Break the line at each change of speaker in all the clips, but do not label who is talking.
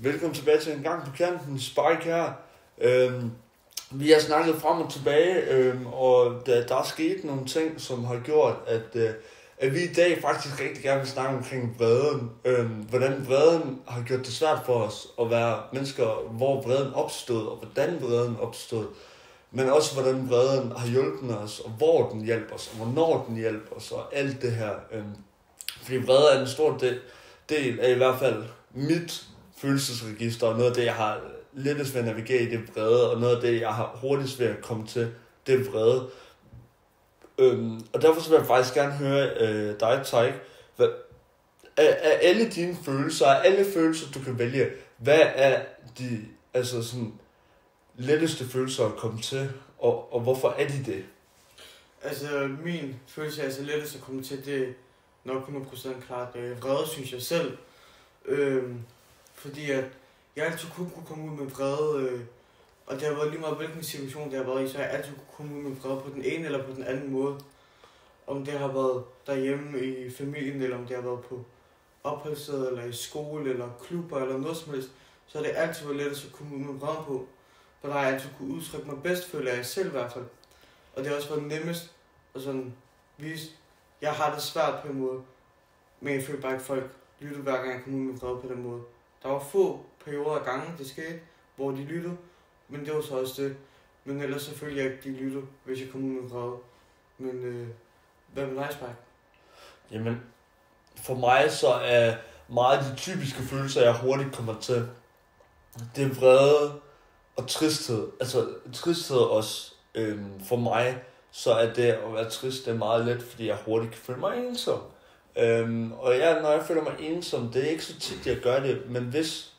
Velkommen tilbage til En Gang på Kanten, Spike her. Vi har snakket frem og tilbage, og der er sket nogle ting, som har gjort, at vi i dag faktisk rigtig gerne vil snakke omkring vreden. Hvordan vreden har gjort det svært for os at være mennesker, hvor vreden opstod, og hvordan vreden opstod. Men også hvordan vreden har hjulpet os, og hvor den hjælper os, og hvornår den hjælper os, og alt det her. Fordi vrede er en stor del af i hvert fald mit følelsesregister, og noget af det, jeg har lettest ved at navigere i, det er vrede, og noget af det, jeg har hurtigst ved at komme til, det er vrede. Og derfor så vil jeg faktisk gerne høre dig, Taik, af alle dine følelser, af alle følelser, du kan vælge, hvad er de sådan letteste følelser at komme til, og hvorfor er de det?
Altså, min følelse er så lettest at komme til, det er nok 100% klart vrede, synes jeg selv. Fordi at jeg altid kunne komme ud med vrede, og det har været lige meget hvilken situation det har været i, så jeg altid kunne komme ud med vrede på den ene eller på den anden måde. Om det har været derhjemme i familien, eller om det har været på opholdssted, eller i skole, eller klubber, eller noget som helst, så har det altid været lettest at komme ud med vrede på. For der har jeg altid kunne udtrykke mig bedst, føler jeg selv i hvert fald. Og det har også været nemmest at sådan vise, jeg har det svært på en måde, men jeg føler bare ikke, folk lyttede hver gang jeg kom ud med vrede på den måde. Der var få perioder af gangen, det skete, hvor de lyttede, men det var så også det. Men ellers selvfølgelig jeg ikke, de lyttede, hvis jeg kom ud med vrede. Men hvad med dig, Spike?
Jamen, for mig så er meget af de typiske følelser, jeg hurtigt kommer til, det er vrede og tristhed. Altså tristhed også. For mig så er det at være trist, det er meget let, fordi jeg hurtigt kan føle mig ensom. Og når jeg føler mig ensom, det er ikke så tit, jeg gør det, men hvis,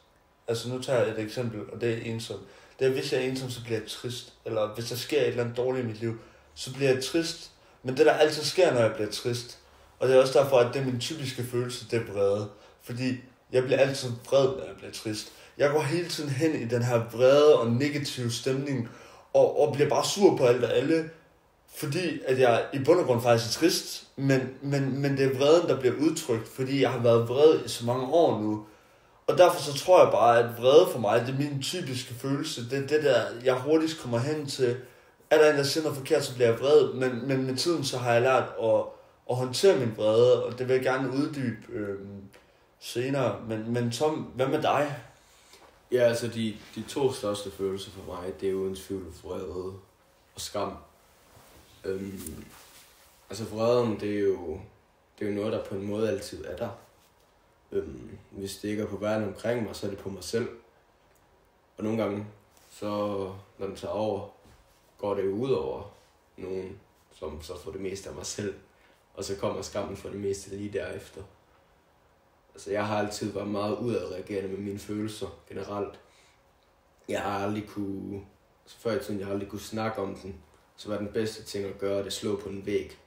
nu tager jeg et eksempel, og det er ensom. Det er, hvis jeg er ensom, så bliver jeg trist. Eller hvis der sker et eller andet dårligt i mit liv, så bliver jeg trist. Men det der altid sker, når jeg bliver trist, og det er også derfor, at det er min typiske følelse, det er vrede. Fordi jeg bliver altid vred, når jeg bliver trist. Jeg går hele tiden hen i den her vrede og negative stemning, og bliver bare sur på alt og alle, fordi at jeg i bund og grund faktisk er trist, men det er vreden, der bliver udtrykt, fordi jeg har været vred i så mange år nu. Og derfor så tror jeg bare, at vrede for mig, det er min typiske følelse. Det er det der, jeg hurtigst kommer hen til. Er der en, der siger noget forkert, så bliver jeg vred, men med tiden så har jeg lært at håndtere min vrede, og det vil jeg gerne uddybe senere. Men Tom, hvad med dig?
Ja, altså de to største følelser for mig, det er uden tvivl vrede og skam. Altså vreden, det er jo noget, der på en måde altid er der. Hvis det ikke er på verden omkring mig, så er det på mig selv. Og nogle gange, så når den tager over, går det jo ud over nogen, som så får det meste af mig selv. Og så kommer skammen for det meste lige derefter. Altså jeg har altid været meget udadreagerende med mine følelser generelt. Jeg har aldrig kunne, før i tiden, jeg har aldrig kunne snakke om den. Så var den bedste ting at gøre, det slå på en væg.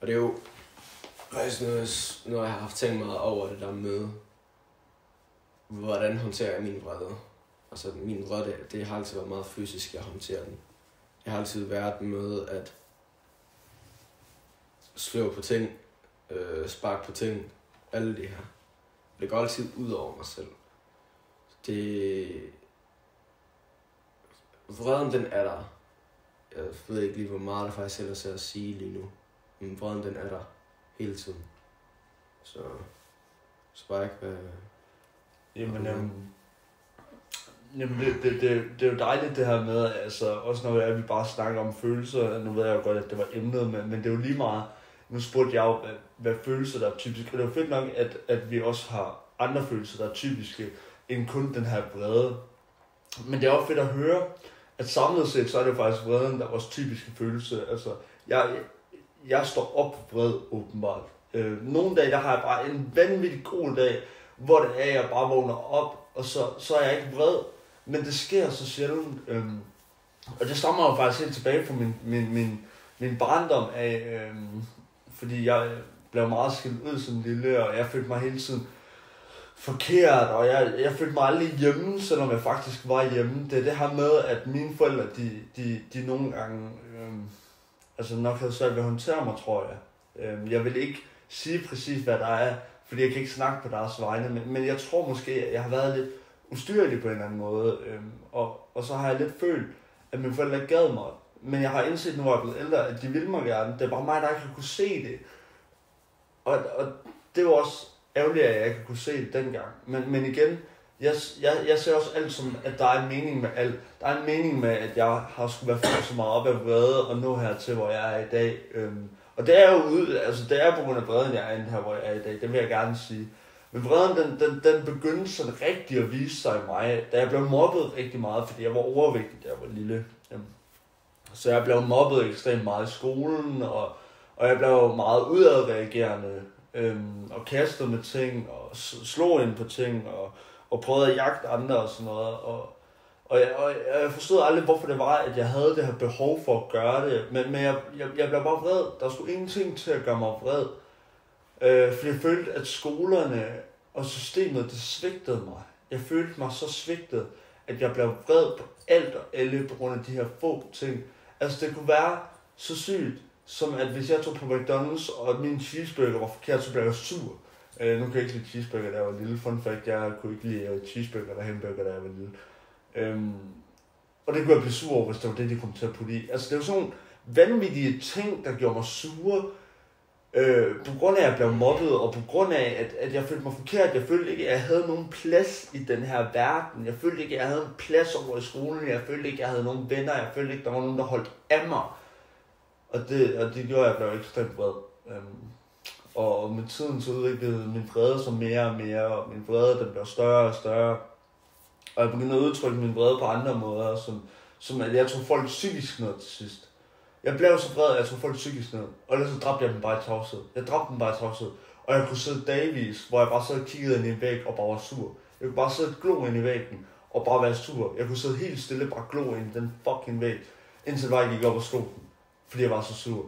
Og det er jo faktisk noget, jeg har haft tænkt meget over det der med, hvordan håndterer jeg min vrede. Altså min vrede, det har altid været meget fysisk, jeg håndterer den. Jeg har altid været med at slå på ting, sparke på ting, alle det her. Det går altid ud over mig selv. Vreden, den er der. Jeg ved ikke lige, hvor meget der faktisk ellers er at sige lige nu. Men vreden, den er der hele tiden. Så Spike, hvad...
Jamen, det er jo dejligt det her med, altså også når vi bare snakker om følelser. Nu ved jeg jo godt, at det var emnet, men det er jo lige meget. Nu spurgte jeg jo, hvad følelser der er typiske. Og det er jo fedt nok, at vi også har andre følelser, der er typiske, end kun den her vrede. Men det er også fedt at høre, at samlet set, så er det faktisk vreden, der er vores typiske følelse. Altså, jeg står op vred, åbenbart. Nogle dage, der har jeg bare en vanvittig god dag, hvor det er, jeg bare vågner op, og så er jeg ikke vred. Men det sker så sjældent. Og det stammer jo faktisk helt tilbage fra min barndom af, fordi jeg blev meget skilt ud som lille, og jeg følte mig hele tiden forkert, og jeg følte mig aldrig hjemme, selvom jeg faktisk var hjemme. Det er det her med, at mine forældre, de nogle gange nok havde svært ved at håndtere mig, tror jeg. Jeg vil ikke sige præcis, hvad der er fordi jeg kan ikke snakke på deres vegne, men jeg tror måske, at jeg har været lidt ustyrlig på en eller anden måde, og så har jeg lidt følt, at mine forældre ikke gad mig. Men jeg har indset nu, hvor jeg er blevet ældre, at de ville mig gerne. Det er bare mig, der ikke kunne se det. Og det var også ærgerligt, at jeg ikke kunne se det dengang. Men igen, jeg ser også alt som, at der er en mening med alt. Der er en mening med, at jeg har skulle være fyldt så meget op af vrede og nå hertil, hvor jeg er i dag. Og det er jo det er på grund af vreden, jeg er her, hvor jeg er i dag. Det vil jeg gerne sige. Men vreden, den begyndte sådan rigtig at vise sig i mig, da jeg blev mobbet rigtig meget, fordi jeg var overvægtig, da jeg var lille. Så jeg blev mobbet ekstremt meget i skolen, og jeg blev meget udadreagerende, og kastede med ting, og slog ind på ting, og prøvede at jagte andre og sådan noget. Og jeg forstod aldrig, hvorfor det var, at jeg havde det her behov for at gøre det. Men jeg blev bare vred. Der skulle ingenting til at gøre mig vred. Fordi jeg følte, at skolerne og systemet, det svigtede mig. Jeg følte mig så svigtet, at jeg blev vred på alt og alle på grund af de her få ting. Altså det kunne være så sygt, som at hvis jeg tog på McDonald's, og min cheeseburger var forkert, så blev jeg sur. Nu kan jeg ikke lide cheeseburger, da jeg var lille. Fun fact, jeg kunne ikke lide cheeseburger eller hamburger, da jeg var lille. Og det kunne jeg blive sur over, hvis det var det, de kom til at putte i. Altså det var sådan nogle vanvittige ting, der gjorde mig sure. På grund af, at jeg blev mobbet, og på grund af, at jeg følte mig forkert. Jeg følte ikke, at jeg havde nogen plads i den her verden. Jeg følte ikke, at jeg havde en plads over i skolen. Jeg følte ikke, at jeg havde nogen venner. Jeg følte ikke, at der var nogen, der holdt af mig. Og det gjorde, at jeg blev ekstremt vred. Og med tiden så udviklede min vrede så mere og mere, og min vrede den blev større og større. Og jeg begyndte at udtrykke min vrede på andre måder, som at jeg tog folk psykisk ned til sidst. Jeg blev så vred, at jeg tog folk psykisk ned, og ellers så dræbte jeg dem bare i tavshed. Jeg dræbte dem bare i tavshed, og jeg kunne sidde dagvis, hvor jeg bare sad og kiggede ind i en væg og bare var sur. Jeg kunne bare sidde og glo ind i væggen og bare være sur. Jeg kunne sidde helt stille bare glo ind i den fucking væg, indtil jeg gik op og slog den, fordi jeg var så sur.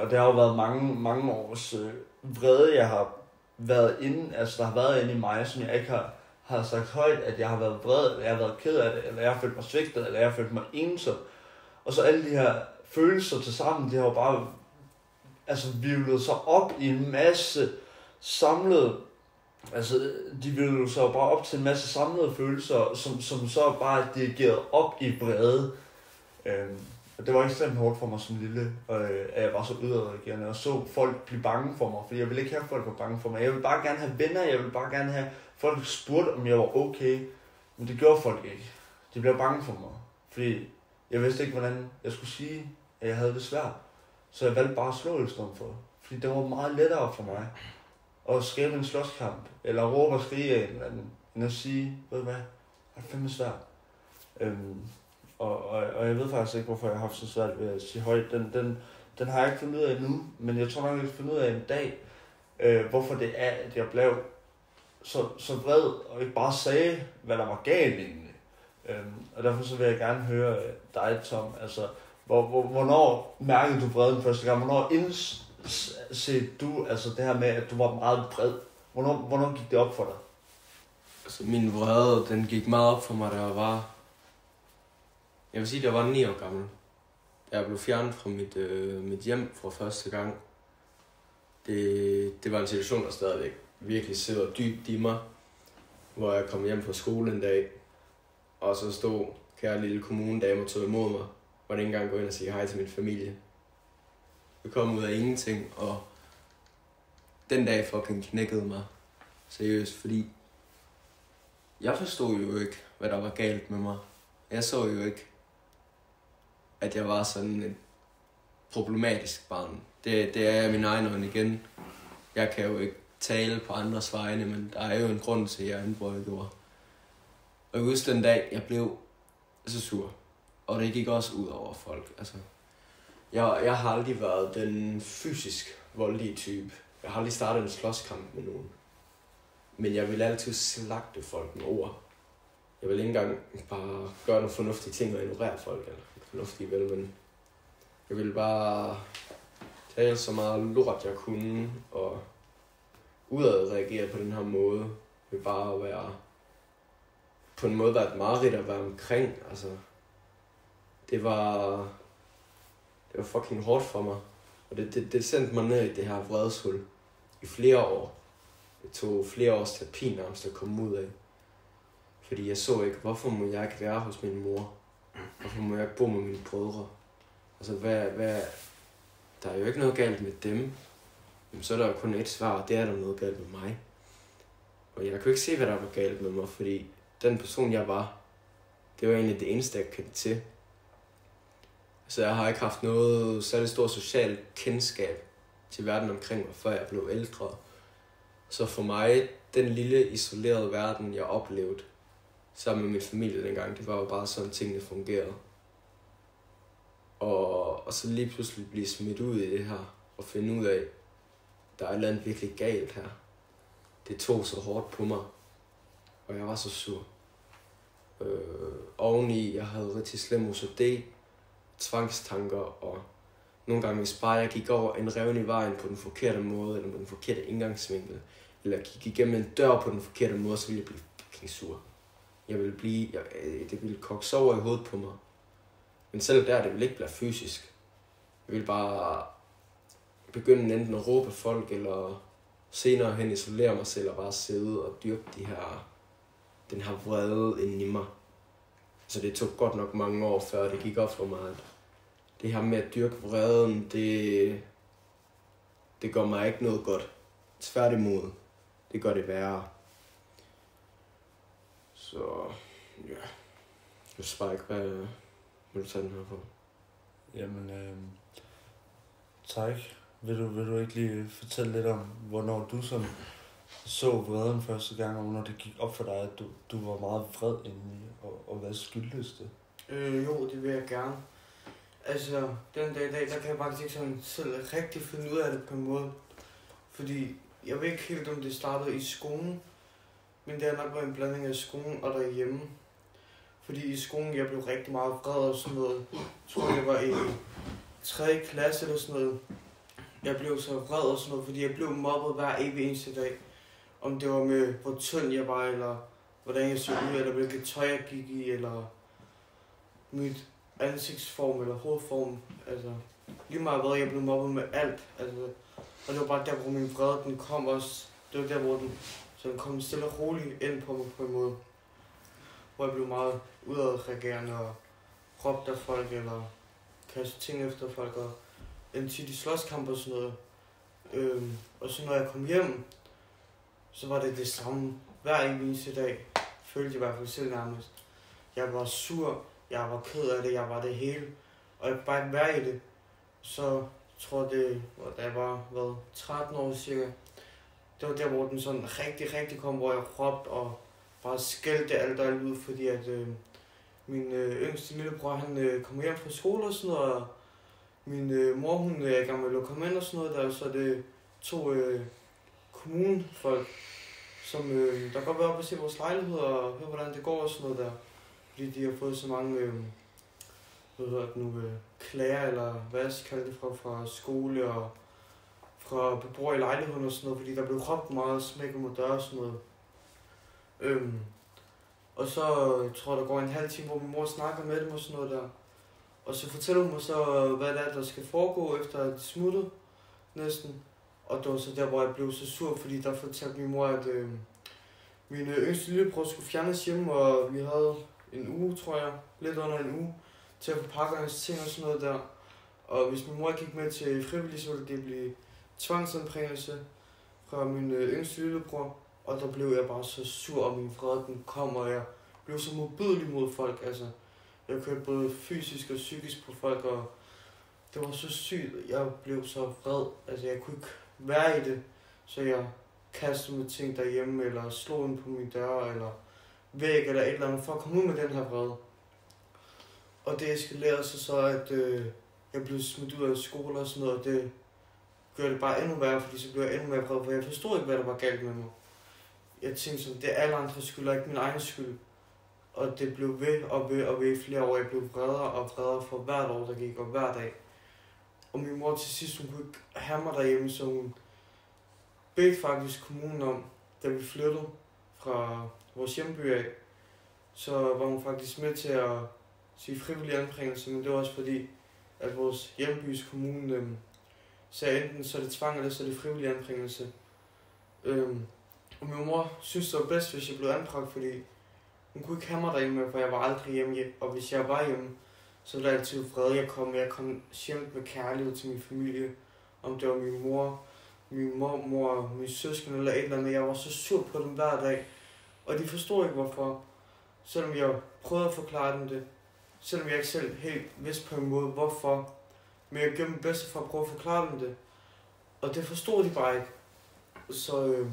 Og det har jo været mange års vrede, jeg har været inde, altså der har været inde i mig, som jeg ikke har sagt højt, at jeg har været vred, eller jeg har været ked af det, eller jeg har følt mig svigtet, eller jeg har følt mig ensom. Og så alle de her følelser til sammen, de har jo bare virvlet sig op i en masse samlede, de virvlede sig jo bare op til en masse samlede følelser, som så bare er dirigeret op i vrede. Og det var ekstremt hårdt for mig som lille, at jeg var så udadreagerende, og så folk blive bange for mig, fordi jeg ville ikke have folk var bange for mig. Jeg ville bare gerne have venner, jeg ville bare gerne have folk spurgte, om jeg var okay, men det gjorde folk ikke. De blev bange for mig, fordi jeg vidste ikke, hvordan jeg skulle sige, at jeg havde det svært. Så jeg valgte bare at slå i stedet for, fordi det var meget lettere for mig at skabe en slåskamp, eller råbe og skrige af en eller anden, end at sige, ved du hvad, det er fandme svært. Og jeg ved faktisk ikke, hvorfor jeg har haft så svært ved at sige højt. Den har jeg ikke fundet ud af endnu, men jeg tror nok, jeg vil finde ud af en dag, hvorfor det er, at jeg blev så vred, og ikke bare sagde, hvad der var galt egentlig. Og derfor så vil jeg gerne høre dig, Tom. Altså, hvornår mærkede du vreden første gang? Hvornår indset du altså det her med, at du var meget vred? Hvornår gik det op for dig?
Altså, min vrede, den gik meget op for mig, da jeg var... Jeg vil sige, at jeg var 9 år gammel. Jeg blev fjernet fra mit hjem for første gang. Det var en situation, der stadigvæk virkelig sidder dybt i mig. Hvor jeg kom hjem fra skole en dag, og så stod kære lille kommunedame og tog imod mig. Og ikke engang gå ind og sige hej til min familie. Jeg kom ud af ingenting, og den dag fucking knækkede mig. Seriøst, fordi jeg forstod jo ikke, hvad der var galt med mig. Jeg så jo ikke, at jeg var sådan et problematisk barn. Det er jeg min egen øjne igen. Jeg kan jo ikke tale på andres vegne, men der er jo en grund til, at jeg hvor jeg gjorde. Og jeg husker den dag, jeg blev så sur. Og det gik også ud over folk. Altså, jeg har aldrig været den fysisk voldelige type. Jeg har aldrig startet en slåskamp med nogen. Men jeg vil altid slagte folk med ord. Jeg vil ikke engang bare gøre nogle fornuftige ting og ignorere folk. Eller fornuftige vel, men jeg ville bare tale så meget lort, jeg kunne. Og udadreagere på den her måde. Jeg vil bare være på en måde være et mareridt at være omkring. Altså, det var fucking hårdt for mig. Og det sendte mig ned i det her vredeshul i flere år. Det tog flere års terapi nærmest at komme ud af. Fordi jeg så ikke, hvorfor må jeg ikke være hos min mor? Hvorfor må jeg ikke bo med mine brødre? Altså, der er jo ikke noget galt med dem. Jamen, så er der jo kun et svar, og det er der noget galt med mig. Og jeg kunne ikke se, hvad der var galt med mig, fordi den person, jeg var, det var egentlig det eneste, jeg kendte til. Så jeg har ikke haft noget særligt stort socialt kendskab til verden omkring mig, før jeg blev ældre. Så for mig, den lille isolerede verden, jeg oplevede sammen med min familie dengang, det var jo bare sådan, tingene fungerede. Og så lige pludselig blive smidt ud i det her, og finde ud af, der er et eller andet virkelig galt her. Det tog så hårdt på mig, og jeg var så sur. Oveni, jeg havde rigtig slem OCD, tvangstanker, og nogle gange, hvis bare jeg gik over en revne i vejen på den forkerte måde, eller på den forkerte indgangsvinkel, eller gik igennem en dør på den forkerte måde, så ville jeg blive fucking sur. Det ville koge over i hovedet på mig. Men selv der, det ville ikke blive fysisk. Jeg ville bare begynde enten at råbe folk, eller senere hen isolere mig selv, og bare sidde og dyrke den her vrede inde i mig. Så det tog godt nok mange år, før det gik op for mig, at det her med at dyrke vreden, det gør mig ikke noget godt. Tværtimod, det gør det værre. Så, ja. Jeg ved bare ikke, hvad vil du tage den her for?
Jamen, tak. Vil du ikke lige fortælle lidt om, hvornår du så vreden første gang, og hvornår det gik op for dig, at du var meget vred indeni, og hvad skyldtes det?
Jo, det vil jeg gerne. Altså, den dag i dag, der kan jeg faktisk ikke sådan selv rigtig finde ud af det på en måde. Fordi jeg ved ikke helt, om det startede i skolen, men det har nok været en blanding af skolen og derhjemme. Fordi i skolen, jeg blev rigtig meget vred og sådan noget. Jeg tror, jeg var i 3. klasse eller sådan noget. Jeg blev så vred og sådan noget, fordi jeg blev mobbet hver evig eneste dag. Om det var med, hvor tynd jeg var, eller hvordan jeg så ud, eller hvilket tøj jeg gik i, eller mit ansigtsform eller hovedform. Altså, lige meget hvad, jeg blev mobbet med alt. Altså, og det var bare der, hvor min vrede, den kom også. Det var der, hvor den kom stille og roligt ind på mig på en måde. Hvor jeg blev meget udadreagerende og råbte af folk, eller kastede ting efter folk, og en tit i slåskamp og sådan noget. Og så når jeg kom hjem, så var det samme hver eneste dag. Følte jeg i hvert fald selv nærmest. Jeg var sur, jeg var ked af det, jeg var det hele. Og jeg kunne bare ikke være i det. Så tror jeg det, da jeg var 13 år cirka. Det var der, hvor den sådan rigtig kom, hvor jeg råbte og bare skældte alt ud, fordi at min yngste lillebror, han kom hjem fra skole og sådan noget, og min mor, hun er i gang med at komme ind og sådan noget der, så det 2 kommunefolk, som der godt være op og se vores lejlighed og høre, hvordan det går og sådan noget der. Fordi de har fået så mange klager, eller hvad jeg skal kalde det, fra skole og fra beboere i lejligheden og sådan noget, fordi der blev råbt meget, smækket mod døre og sådan noget. Og så tror jeg, der går en halv time, hvor min mor snakker med dem og sådan noget der. Og så fortæller hun mig så, hvad det er, der skal foregå, efter at de smuttede næsten. Og det var så der, hvor jeg blev så sur, fordi der fortalte min mor, at min yngste lillebror skulle fjernes hjemme, og vi havde en uge, tror jeg, lidt under en uge, til at få pakket hans ting og sådan noget der. Og hvis min mor gik med til frivillig, så ville det blive tvangsanbringelse fra min yngste lillebror. Og der blev jeg bare så sur, og min vrede den kom, og jeg blev så modbydelig mod folk. Altså, jeg kørte både fysisk og psykisk på folk, og det var så sygt. Jeg blev så vred. Altså, jeg kunne ikke være i det, så jeg kastede med ting derhjemme, eller slog ind på min dør, eller væg, eller et eller andet, for at komme ud med den her vrede. Og det eskalerede så, at jeg blev smidt ud af skole og sådan noget, og det gjorde det bare endnu værre, fordi så blev jeg endnu mere vred, for jeg forstod ikke, hvad der var galt med mig. Jeg tænkte sådan, det er alle andres skyld, og ikke min egen skyld. Og det blev ved i flere år. Jeg blev vredere og vredere for hvert år, der gik, og hver dag. Og min mor til sidst, hun kunne ikke have mig derhjemme, så hun bedte faktisk kommunen om, da vi flyttede fra vores hjemby af, så var hun faktisk med til at sige frivillig anbringelse, men det var også fordi, at vores hjembys kommune sagde enten så er det tvang, eller så er det frivillig anbringelse. Og min mor synes, det var bedst, hvis jeg blev anbragt, fordi hun kunne ikke have mig derhjemme med, for jeg var aldrig hjemme. Og hvis jeg var hjemme, så var der altid fred. Jeg kom hjem med kærlighed til min familie. Om det var min mormor og min søsken eller et eller andet. Jeg var så sur på dem hver dag. Og de forstod ikke hvorfor. Selvom jeg prøvede at forklare dem det. Selvom jeg ikke selv helt vidste på en måde hvorfor. Men jeg gjorde mit bedste for at prøve at forklare dem det. Og det forstod de bare ikke. Så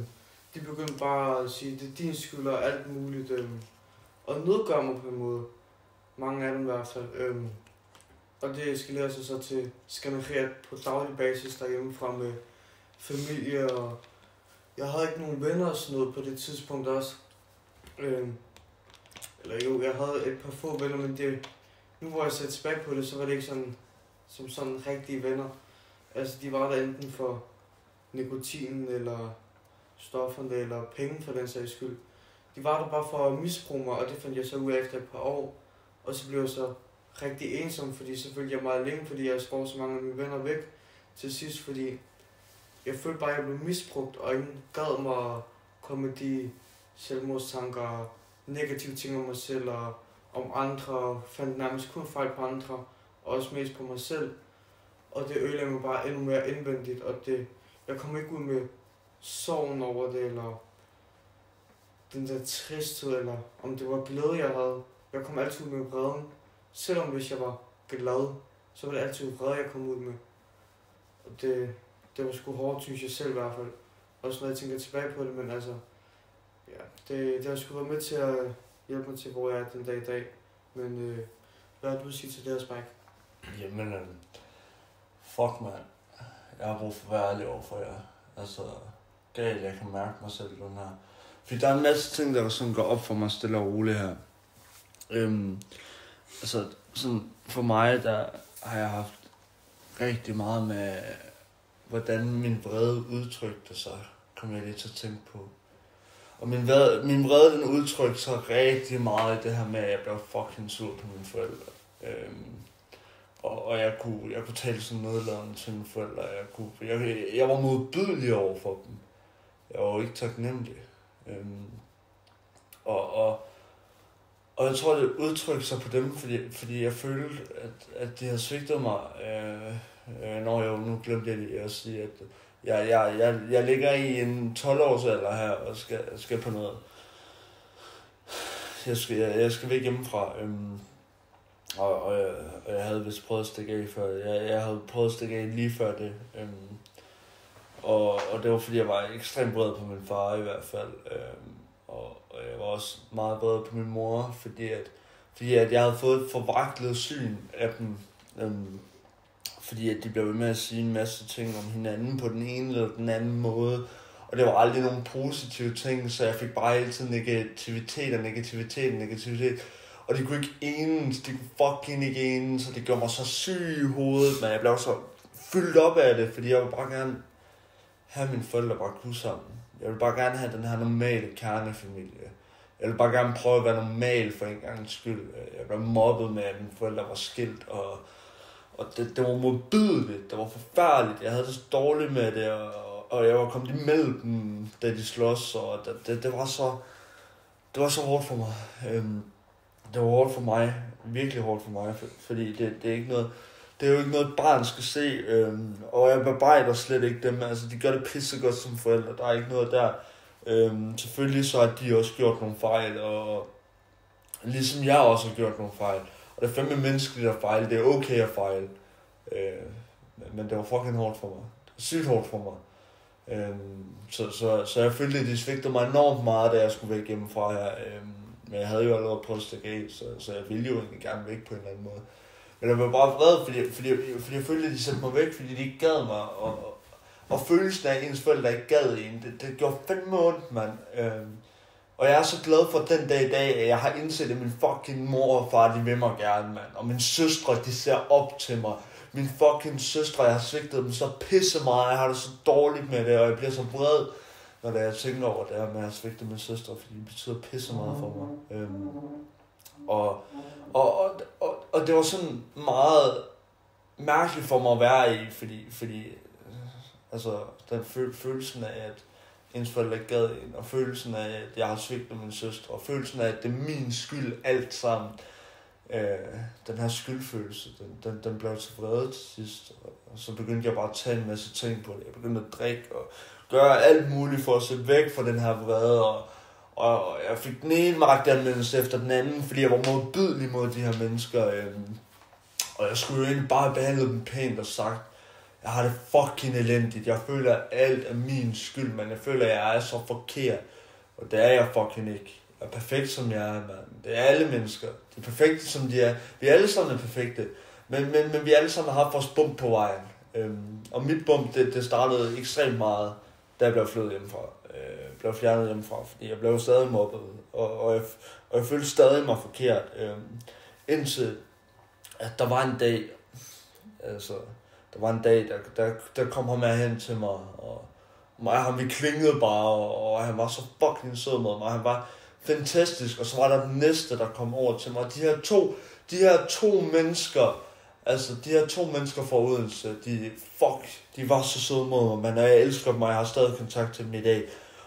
de begyndte bare at sige, det er din skyld og alt muligt. Og nedgør mig på en måde. Mange af dem i hvert fald. Og det eskalerer sig så til skænderier på daglig basis derhjemmefra med familie. Og jeg havde ikke nogen venner og sådan noget på det tidspunkt også. Eller jo, jeg havde et par få venner, men det, nu hvor jeg ser tilbage på det, så var det ikke sådan, som sådan rigtige venner. Altså de var der enten for nikotinen eller stofferne eller penge for den sags skyld. De var der bare for at misbruge mig, og det fandt jeg så ud af efter et par år. Og så blev jeg så rigtig ensom, fordi så følte jeg mig alene, fordi jeg skår så mange af mine venner væk til sidst, fordi jeg følte bare, at jeg blev misbrugt, og ingen gad mig at komme med de selvmordstanker og negative ting om mig selv og om andre, og fandt nærmest kun fejl på andre, og også mest på mig selv. Og det ødelagde mig bare endnu mere indvendigt, og jeg kom ikke ud med sorgen over det, eller den der tristhed, eller om det var glæde, jeg havde. Jeg kom altid ud med vreden. Selvom hvis jeg var glad, så var det altid vrede, jeg kom ud med. Og det var sgu hårdt, synes jeg selv i hvert fald. Også når jeg tænker tilbage på det, men altså, ja, det har sgu været med til at hjælpe mig til, hvor jeg er den dag i dag. Men hvad har du at sige til det her, Spike?
Jamen, fuck man. Jeg har brug for at være ærlig overfor jer. Altså, galt, jeg kan mærke mig selv den her. Fordi der er en masse ting, der sådan går op for mig stille og roligt her. Altså, sådan for mig, der har jeg haft rigtig meget med, hvordan min vrede udtrykte sig, kom jeg lige til at tænke på. Og min vrede, den udtrykte sig rigtig meget i det her med, at jeg blev fucking sur på mine forældre. Og jeg kunne tale sådan nedladende til mine forældre. Jeg var modbydelig over for dem. Jeg var ikke taknemmelig. Og jeg tror, det udtrykte sig på dem, fordi jeg følte, at de havde svigtet mig. Når jeg nu glemte jeg lige at sige, at jeg ligger i en 12-års alder her og skal på noget. Jeg skal væk hjemmefra. Og jeg havde vist prøvet at stikke af før. Jeg havde prøvet at stikke af lige før det. Og det var fordi, jeg var ekstremt vred på min far i hvert fald. Og jeg var også meget vred på min mor, fordi at jeg havde fået et forvaglet syn af dem. Fordi at de blev ved med at sige en masse ting om hinanden på den ene eller den anden måde. Og det var aldrig nogen positive ting, så jeg fik bare altid negativitet. Og de kunne ikke enes, de kunne fucking ikke enes, og det gjorde mig så syg i hovedet, men jeg blev så fyldt op af det, fordi jeg ville bare gerne have mine forældre bare kunne sammen. Jeg ville bare gerne have den her normale kernefamilie. Jeg ville bare gerne prøve at være normal for en gangs skyld. Jeg blev mobbet med, at mine forældre var skilt, og det var modbydeligt, det var forfærdeligt. Jeg havde det så dårligt med det, og jeg var kommet imellem dem, da de slås, og det var så hårdt for mig. Det var hårdt for mig, virkelig hårdt for mig, fordi det er ikke noget, det er jo ikke noget, et barn skal se, og jeg bebrejder slet ikke dem, altså de gør det pissegodt som forældre, der er ikke noget der. Selvfølgelig så har de også gjort nogle fejl, og ligesom jeg også har gjort nogle fejl, og det er fandme menneskeligt at fejle, det er okay at fejle, men det var fucking hårdt for mig, det var sygt hårdt for mig. Så jeg følte, at de svigtede mig enormt meget, da jeg skulle væk hjemmefra her. Men jeg havde jo allerede prøvet at stikke af, så jeg ville jo egentlig gerne væk på en eller anden måde. Men jeg var bare vred, fordi jeg følte, at de sendte mig væk, fordi de ikke gad mig. Og følelsen af ens forældre ikke gad en, det gjorde fandme ondt, mand. Og jeg er så glad for den dag i dag, at jeg har indset, at min fucking mor og far, de vil mig gerne, mand. Og mine søstre, de ser op til mig. Mine fucking søstre, jeg har svigtet dem så pisse meget, jeg har det så dårligt med det, og jeg bliver så vred, når jeg tænker over det her med at svigte mine søstre, fordi det betyder pisse meget for mig. Og det var sådan meget mærkeligt for mig at være i, fordi altså den følelsen af, ens forældre ikke gad en, og følelsen af, at jeg har svigtet min søster, og følelsen af, at det er min skyld alt sammen. Den her skyldfølelse, den blev til vrede til sidst, og så begyndte jeg bare at tage en masse ting på det. Jeg begyndte at drikke og gøre alt muligt for at se væk fra den her vrede, og jeg fik den ene magtanvendelse efter den anden, fordi jeg var modbydelig mod de her mennesker, og jeg skulle jo egentlig bare have behandlet dem pænt og sagt, jeg har det fucking elendigt, jeg føler, at alt er min skyld, men jeg føler, at jeg er så forkert, og det er jeg fucking ikke. Jeg er perfekt, som jeg er, mand. Det er alle mennesker. De er perfekte, som de er. Vi er alle sammen perfekte. Men vi alle sammen har haft vores bump på vejen. Og mit bump, det startede ekstremt meget, da jeg blev flyttet hjemmefra. Blev fjernet hjemmefra, fordi jeg blev stadig mobbet. Og jeg følte stadig mig forkert. Indtil, at der var en dag, der kom ham hen til mig, og mig og ham, vi klingede bare, og han var så fucking sød med mig. Han var fantastisk, og så var der den næste, der kom over til mig. De her to mennesker fra Odense, de var så søde mod mig, men jeg elsker dem, og jeg har stadig kontakt til dem i dag.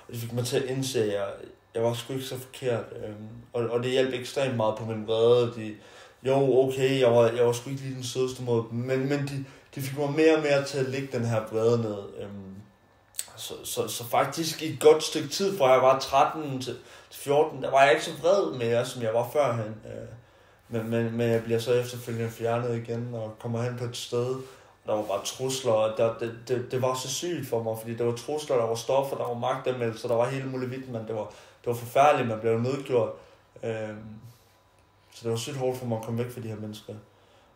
Og det fik mig til at indse, at jeg var sgu ikke så forkert, og det hjalp ekstremt meget på min vrede. Jeg var sgu ikke lige den sødeste mod dem, men de fik mig mere og mere til at lægge den her vrede ned. Så faktisk i et godt stykke tid, fra jeg var 13 til 14, der var jeg ikke så vred mere, som jeg var førhen. Men jeg bliver så efterfølgende fjernet igen, og kommer hen på et sted, og der var bare trusler, og det var så sygt for mig, fordi der var trusler, der var stoffer, der var magtanmeldelser, der var hele muligt vidt, men det var forfærdeligt, man blev nedgjort. Så det var sygt hårdt for mig at komme væk fra de her mennesker. Det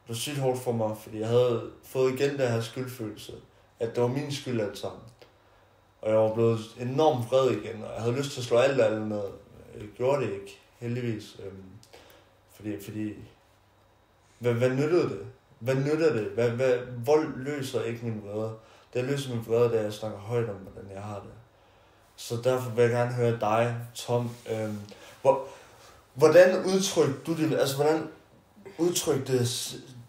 var sygt hårdt for mig, fordi jeg havde fået igen den her skyldfølelse, at det var min skyld alt sammen. Og jeg var blevet enormt vred igen, og jeg havde lyst til at slå alt ned. Jeg gjorde det ikke, heldigvis. Fordi hvad nyttede det? Hvad nytter det? Vold løser ikke min vrede. Det løser min vrede, da jeg snakker højt om, hvordan jeg har det. Så derfor vil jeg gerne høre dig, Tom. Hvordan udtrykte du det? Altså, hvordan udtrykte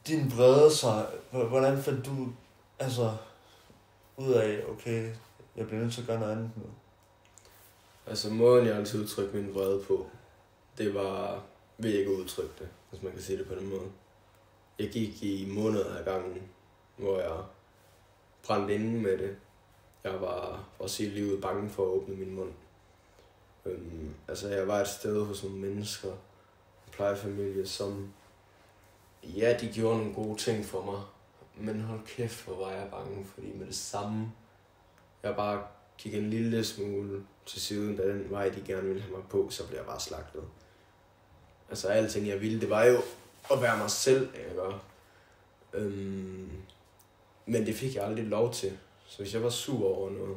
din vrede sig? Hvordan fandt du ud af, okay, jeg bliver nødt til at gøre noget andet nu?
Altså, måden jeg altid udtrykte min vrede på, det var ved ikke at udtrykke det, hvis man kan sige det på den måde. Jeg gik i måneder af gangen, hvor jeg brændte inde med det. Jeg var for at sige livet bange for at åbne min mund. Jeg var et sted hos nogle mennesker, en plejefamilie, som, ja, de gjorde nogle gode ting for mig, men hold kæft, hvor var jeg bange, fordi med det samme, jeg bare gik en lille smule til siden, da den vej, de gerne ville have mig på, så blev jeg bare slagtet. Altså, alting jeg ville, det var jo at være mig selv, ikke? Men det fik jeg aldrig lov til. Så hvis jeg var sur over noget,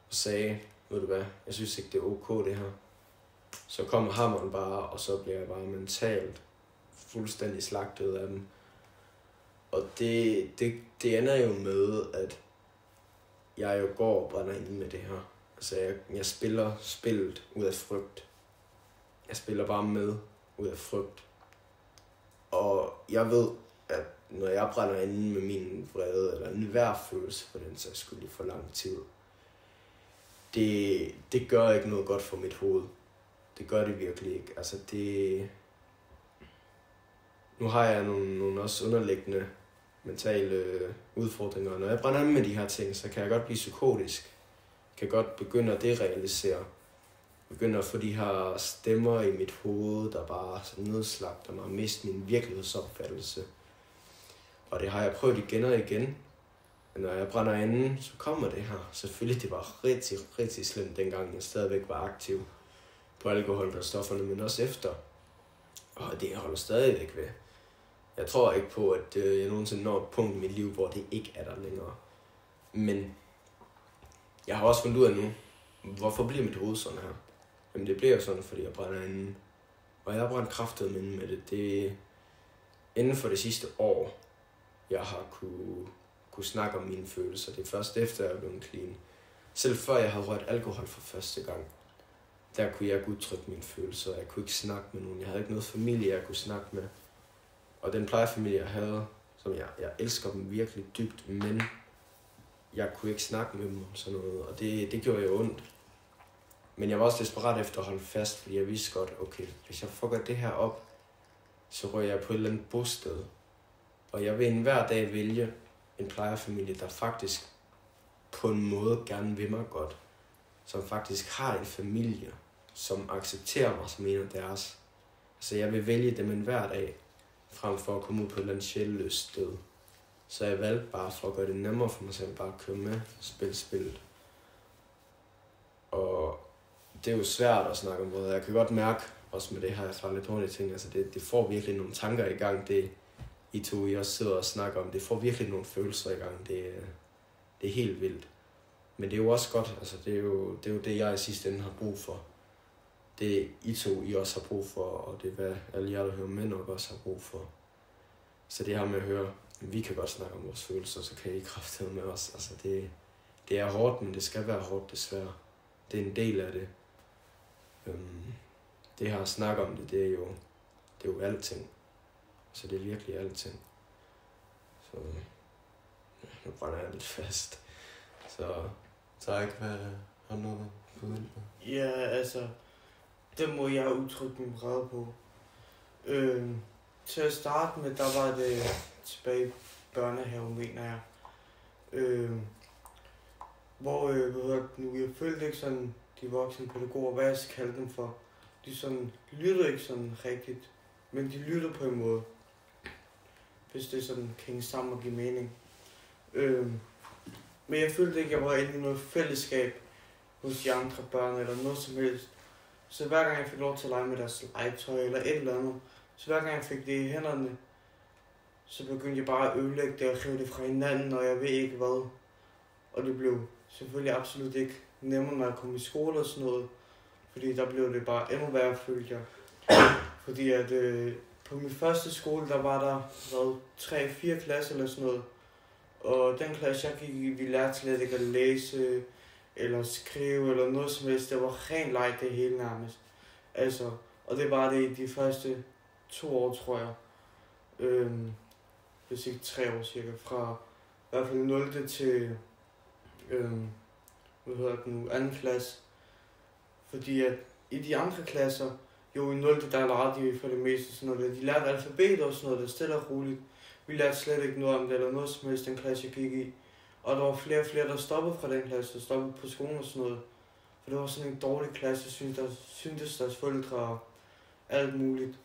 og sagde, ved du hvad, jeg synes ikke, det er ok det her, så kom hammeren bare, og så blev jeg bare mentalt fuldstændig slagtet af dem. Og det ender jo med, at jeg jo går og brænder ind med det her. Altså, jeg spiller spillet ud af frygt. Jeg spiller bare med ud af frygt. Og jeg ved, at når jeg brænder inde med min vrede, eller enhver følelse for den sags skyld i for lang tid, det gør ikke noget godt for mit hoved. Det gør det virkelig ikke. Altså nu har jeg nogle også underliggende mentale udfordringer, og når jeg brænder med de her ting, så kan jeg godt blive psykotisk. Jeg kan godt begynde at derealisere. Begynde at få de her stemmer i mit hoved, der bare nedslagter mig og mister min virkelighedsopfattelse. Og det har jeg prøvet igen og igen. Men når jeg brænder inden, så kommer det her. Selvfølgelig, det var rigtig, rigtig slemt, dengang jeg stadigvæk var aktiv på alkohol og stofferne, men også efter. Og det holder stadigvæk ved. Jeg tror ikke på, at jeg nogensinde når et punkt i mit liv, hvor det ikke er der længere. Men jeg har også fundet ud af nu, hvorfor bliver mit hoved sådan her? Jamen det bliver jo sådan, fordi jeg brænder inden. Og jeg har brændt kraftet med det. Det er inden for det sidste år, jeg har kunne snakke om mine følelser. Det er først efter, jeg er blevet clean. Selv før jeg havde rørt alkohol for første gang, der kunne jeg udtrykke mine følelser. Jeg kunne ikke snakke med nogen. Jeg havde ikke noget familie, jeg kunne snakke med. Og den plejefamilie, jeg havde, som jeg elsker dem virkelig dybt, men jeg kunne ikke snakke med dem om sådan noget. Og det gjorde jo ondt. Men jeg var også desperat efter at holde fast, fordi jeg vidste godt, okay, hvis jeg fucker det her op, så rører jeg på et eller andet bosted. Og jeg vil hver dag vælge en plejerfamilie, der faktisk på en måde gerne vil mig godt. Som faktisk har en familie, som accepterer mig som en af deres. Så jeg vil vælge dem hver dag, frem for at komme ud på et eller andet sjælløst sted. Så jeg valgte bare for at gøre det nemmere for mig selv, bare at køre med og spille spillet. Og det er jo svært at snakke om, hvor jeg kan godt mærke, også med det her, jeg får lidt hurtigt ting, altså det får virkelig nogle tanker i gang, det I to I også sidder og snakker om, det får virkelig nogle følelser i gang, det er helt vildt. Men det er jo også godt, altså det er jo det, jeg i sidste ende har brug for. Det I to I også har brug for, og det er hvad alle jer, der hører med nok også har brug for. Så det her med at høre, vi kan godt snakke om vores følelser, så kan I kraftedeme med os. Altså det er hårdt, men det skal være hårdt desværre. Det er en del af det. Det her at snakke om det, det er jo alting. Så det er virkelig alting. Så nu brænder jeg lidt fast. Så tak, hvad har du noget på udvalg?
Ja, altså, det må jeg udtrykke min vrede på. Til at starte med, der var det tilbage i børnehave, mener jeg. Hvor jeg følte ikke sådan, de voksne pædagoger, hvad jeg skal kalde dem for. De sådan lytter ikke sådan rigtigt, men de lytter på en måde, hvis det sådan kan hænge sammen og give mening. Men jeg følte ikke, at jeg var inde i noget fællesskab hos de andre børn eller noget som helst. Så hver gang jeg fik lov til at lege med deres legetøj eller et eller andet, så hver gang jeg fik det i hænderne, så begyndte jeg bare at ødelægge det og rive det fra hinanden, og jeg ved ikke hvad. Og det blev selvfølgelig absolut ikke nemmere, når jeg kom i skole og sådan noget. Fordi der blev det bare endnu værre, følte jeg. Fordi at på min første skole, der var der 3-4 klasser eller sådan noget. Og den klasse, jeg gik i, vi lærte slet ikke at læse eller skrive eller noget som helst. Det var rent leg det hele nærmest. Altså, og det var det i de første 2 år, tror jeg. Hvis ikke 3 år cirka. Fra i hvert fald 0. til anden klasse. Fordi at i de andre klasser, jo i 0. der lærte de for det meste sådan noget. De lærte alfabet og sådan noget, det er stille og roligt. Vi lærte slet ikke noget om det, eller noget som helst, den klasse jeg gik i. Og der var flere og flere, der stoppede fra den klasse, der stoppede på skolen og sådan noget. For det var sådan en dårlig klasse, syntes deres forældre og alt muligt.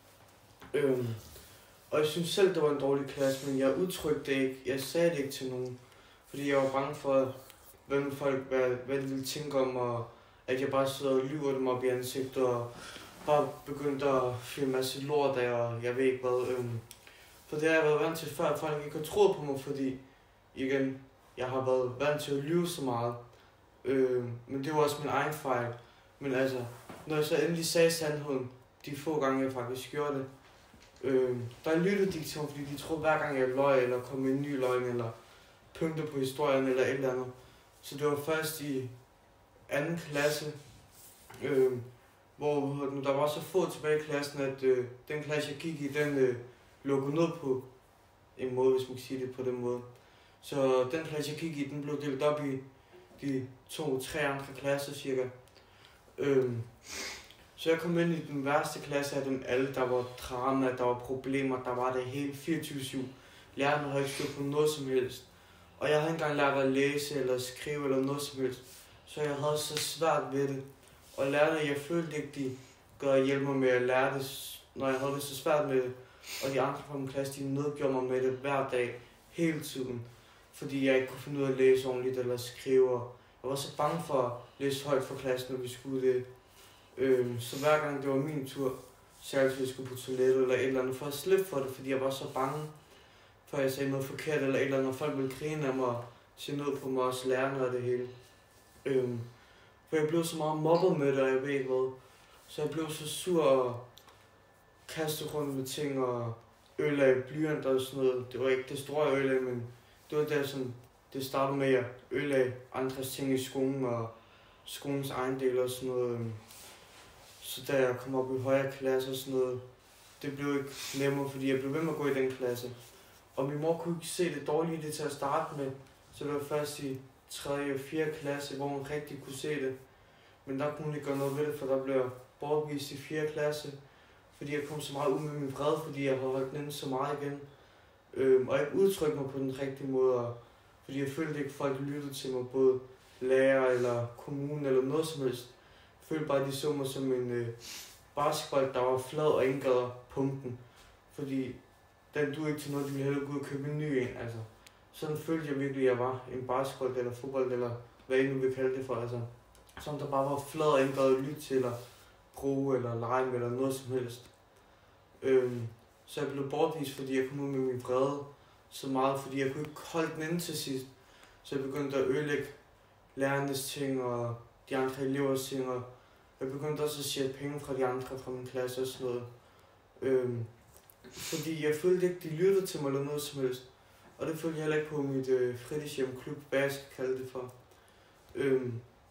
Og jeg synes selv, det var en dårlig klasse, men jeg udtrykte det ikke. Jeg sagde det ikke til nogen. Fordi jeg var bange for, hvad de ville tænke om, og at jeg bare sidder og lyver dem op i ansigtet, og bare begyndte at fyre en masse lort af, og jeg ved ikke hvad. For det har jeg været vant til før, at folk ikke har troet på mig, fordi igen, jeg har været vant til at lyve så meget. Men det var også min egen fejl. Men altså, når jeg så endelig sagde sandheden, de få gange jeg faktisk gjorde det, der lyttede de til mig, fordi de troede hver gang jeg løg, eller kom med en ny løgn, eller pyntede på historien, eller et eller andet. Så det var først i 2. klasse, hvor der var så få tilbage i klassen, at den klasse jeg gik i, den lukkede ned på en måde, hvis man kan sige det på den måde. Så den klasse jeg gik i, den blev delt op i de 2-3 andre klasser cirka. Så jeg kom ind i den værste klasse af dem alle. Der var drama, der var problemer, der var det hele 24/7. Lærerne havde ikke styr på noget som helst. Og jeg havde ikke engang lært at læse eller skrive eller noget som helst. Så jeg havde så svært ved det. Og lærerne, jeg følte ikke, de gør hjælpe mig med at lære det, når jeg havde det så svært med det. Og de andre fra min klasse, de nedgjorde mig med det hver dag, hele tiden. Fordi jeg ikke kunne finde ud af at læse ordentligt eller skrive. Jeg var så bange for at læse højt for klassen, når vi skulle det. Så hver gang det var min tur, særligt hvis jeg skulle på toilettet eller et eller andet, for at slippe for det, fordi jeg var så bange for at jeg sagde noget forkert eller et eller andet, og folk ville grine af mig og se ned på mig, også lærerne og det hele. For jeg blev så meget mobbet med det, og jeg ved ikke hvad. Så jeg blev så sur og kastede rundt med ting og ødelagde blyanter og sådan noget. Det var ikke det store jeg ødelagde, men det var der sådan, det startede med at ødelagde andres ting i skolen og skolens ejendel og sådan noget. Så da jeg kom op i højere klasse og sådan noget, det blev ikke nemmere, fordi jeg blev ved med at gå i den klasse. Og min mor kunne ikke se det dårlige i det til at starte med, så det var først i 3. og 4. klasse, hvor hun rigtig kunne se det. Men der kunne hun ikke gøre noget ved det, for der blev jeg bortvist i 4. klasse, fordi jeg kom så meget ud med min vrede, fordi jeg havde holdt den inde så meget igen. Og ikke udtrykke mig på den rigtige måde, fordi jeg følte ikke, at folk lyttede til mig, både lærer eller kommunen eller noget som helst. Jeg følte bare, at de så mig som en basketball, der var flad og ikke gad pumpen. Fordi den du ikke til noget, de ville hellere gå ud og købe en ny en, altså. Sådan følte jeg virkelig, at jeg var en basketball eller fodbold, eller hvad I nu vil kalde det for, altså. Som der bare var flad og ikke gad lytte til, eller bruge, eller lege med, eller noget som helst. Så jeg blev bortvist, fordi jeg kom ud med min vrede så meget, fordi jeg kunne ikke holde den inde til sidst. Så jeg begyndte at ødelægge lærernes ting og de andre elevers ting, og jeg begyndte også at stjæle penge fra de andre fra min klasse og sådan noget. Fordi jeg følte ikke, de lyttede til mig eller noget som helst. Og det følte jeg heller ikke på mit fritidshjemklub, hvad jeg skal kalde det for.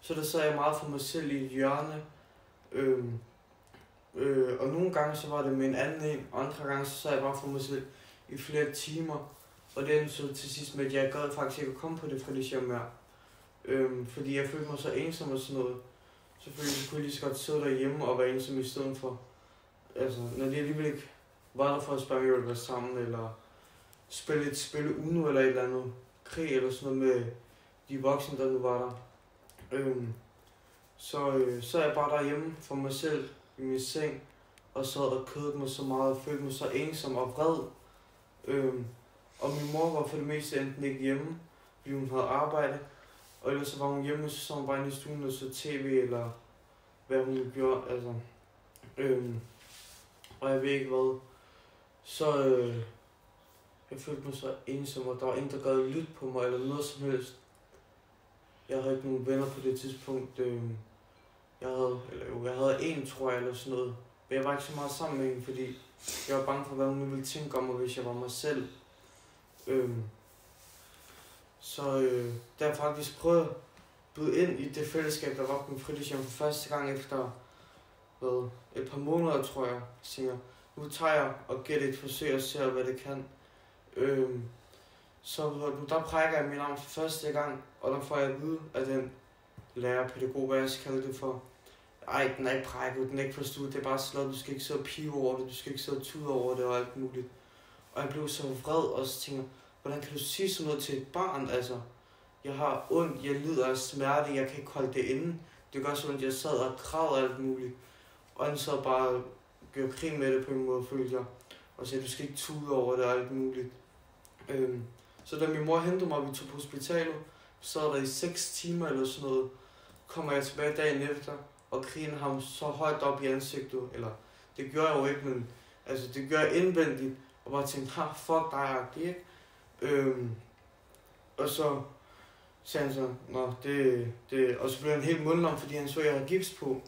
Så der sad jeg meget for mig selv i et hjørne. Og nogle gange så var det med en anden en, og andre gange så sad jeg bare for mig selv i flere timer. Og det endte så til sidst med, at jeg gad faktisk ikke at komme på det fritidshjem mere. Fordi jeg følte mig så ensom og sådan noget. Selvfølgelig kunne jeg lige så godt sidde derhjemme og være ensom i stedet for. Altså, når de alligevel ikke var der for at spørge, om jeg ville være sammen, eller spille et spil Uno eller et eller andet krig eller sådan noget med de voksne, der nu var der. Så er jeg bare derhjemme for mig selv i min seng, og sad og kødede mig så meget, og følte mig så ensom og vred. Og min mor var for det meste enten ikke hjemme, fordi hun havde arbejde, og ellers så var hun hjemme, så sad hun bare inde i stuen og så tv, eller hvad hun gjorde, altså. Og jeg ved ikke hvad. Så jeg følte mig så ensom, og der var ingen, der gad lytte på mig, eller noget som helst. Jeg havde ikke nogen venner på det tidspunkt. Jeg havde en, tror jeg, eller sådan noget. Men jeg var ikke så meget sammen med hende, fordi jeg var bange for, hvad hun ville tænke om mig, hvis jeg var mig selv. Da jeg faktisk prøvede at byde ind i det fællesskab, der var på min fritidshjem for første gang efter et par måneder, tror jeg, tænker, nu tager jeg og giver det et forsøg og ser, hvad det kan. Der prækker jeg min arm for første gang, og der får jeg at vide af den lærer, pædagog, hvad jeg skal kalde det for. Ej, den er ikke prækket, den er ikke forstået, det er bare slået, du skal ikke sidde og pive over det, du skal ikke sidde og tude over det og alt muligt. Og jeg blev så vred, og så tænker, hvordan kan du sige sådan noget til et barn, altså? Jeg har ondt, jeg lider af smerte, jeg kan ikke holde det inde. Det gør så ondt, jeg sad og græd alt muligt. Og han sad bare og gjorde krig med det på en måde, følte jeg. Og sagde, du skal ikke tude over det og alt muligt. Så da min mor hentede mig, og vi tog på hospitalet, så der i 6 timer eller sådan noget, kommer jeg tilbage dagen efter, og griner ham så højt op i ansigtet. Eller, det gjorde jeg jo ikke, men altså, det gør jeg indvendigt, og bare tænkte, fuck dig, ikke? Og så sagde han så, og så blev han helt mundlam, fordi han så, at jeg havde gips på.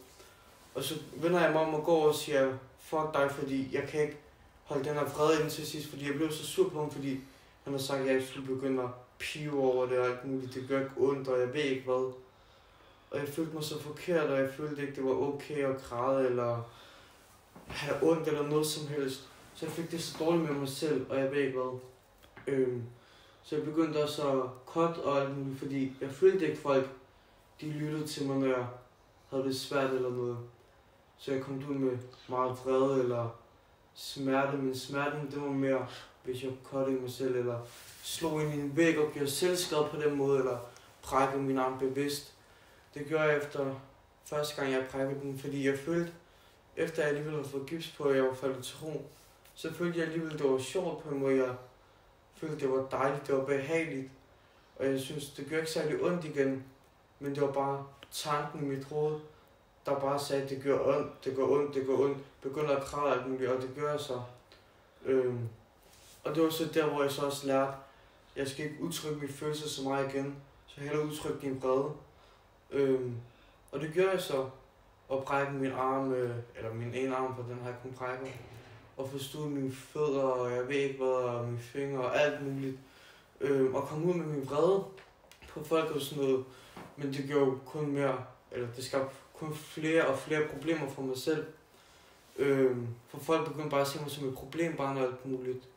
Og så vender jeg mig om og går og siger, fuck dig, fordi jeg kan ikke holde den her fred ind til sidst, fordi jeg blev så sur på ham, fordi han har sagt, at jeg ikke skulle begynde at pive over det og alt muligt. Det gør ikke ondt, og jeg ved ikke hvad. Og jeg følte mig så forkert, og jeg følte ikke, det var okay at græde eller have ondt eller noget som helst. Så jeg fik det så dårligt med mig selv, og jeg ved ikke hvad. Så jeg begyndte også at cut og alt muligt, fordi jeg følte ikke folk, de lyttede til mig, når jeg havde det svært eller noget. Så jeg kom ud med meget vrede eller smerte, men smerten, det var mere, hvis jeg cuttede mig selv, eller slog ind i en væg og gjorde selvskade på den måde, eller brækkede min arm bevidst. Det gjorde jeg efter første gang, jeg brækkede den, fordi jeg følte, efter jeg alligevel havde fået gips på, og jeg var faldet til ro, så følte jeg alligevel, det var sjovt på en måde. Jeg følte, det var dejligt, det var behageligt, og jeg synes, det gør ikke særlig ondt igen, men det var bare tanken i mit hoved, der bare sagde, at det gør ondt, det gør ondt, det gør ondt, begynder at græde alt muligt, og det gør jeg så. Og det var så der, hvor jeg så også lærte, at jeg skal ikke udtrykke mine følelser så meget igen, så hellere udtrykke din vrede. Og det gør jeg så, at brække min arm, eller min ene arm, for den har jeg kun brækket, og forstod mine fødder, og jeg ved ikke hvad, og mine fingre, og alt muligt. Og komme ud med min vrede på folk og sådan noget, men det gjorde jo kun mere, eller det skabte kun flere og flere problemer for mig selv. For folk begyndte bare at se mig som et problembarn og alt muligt.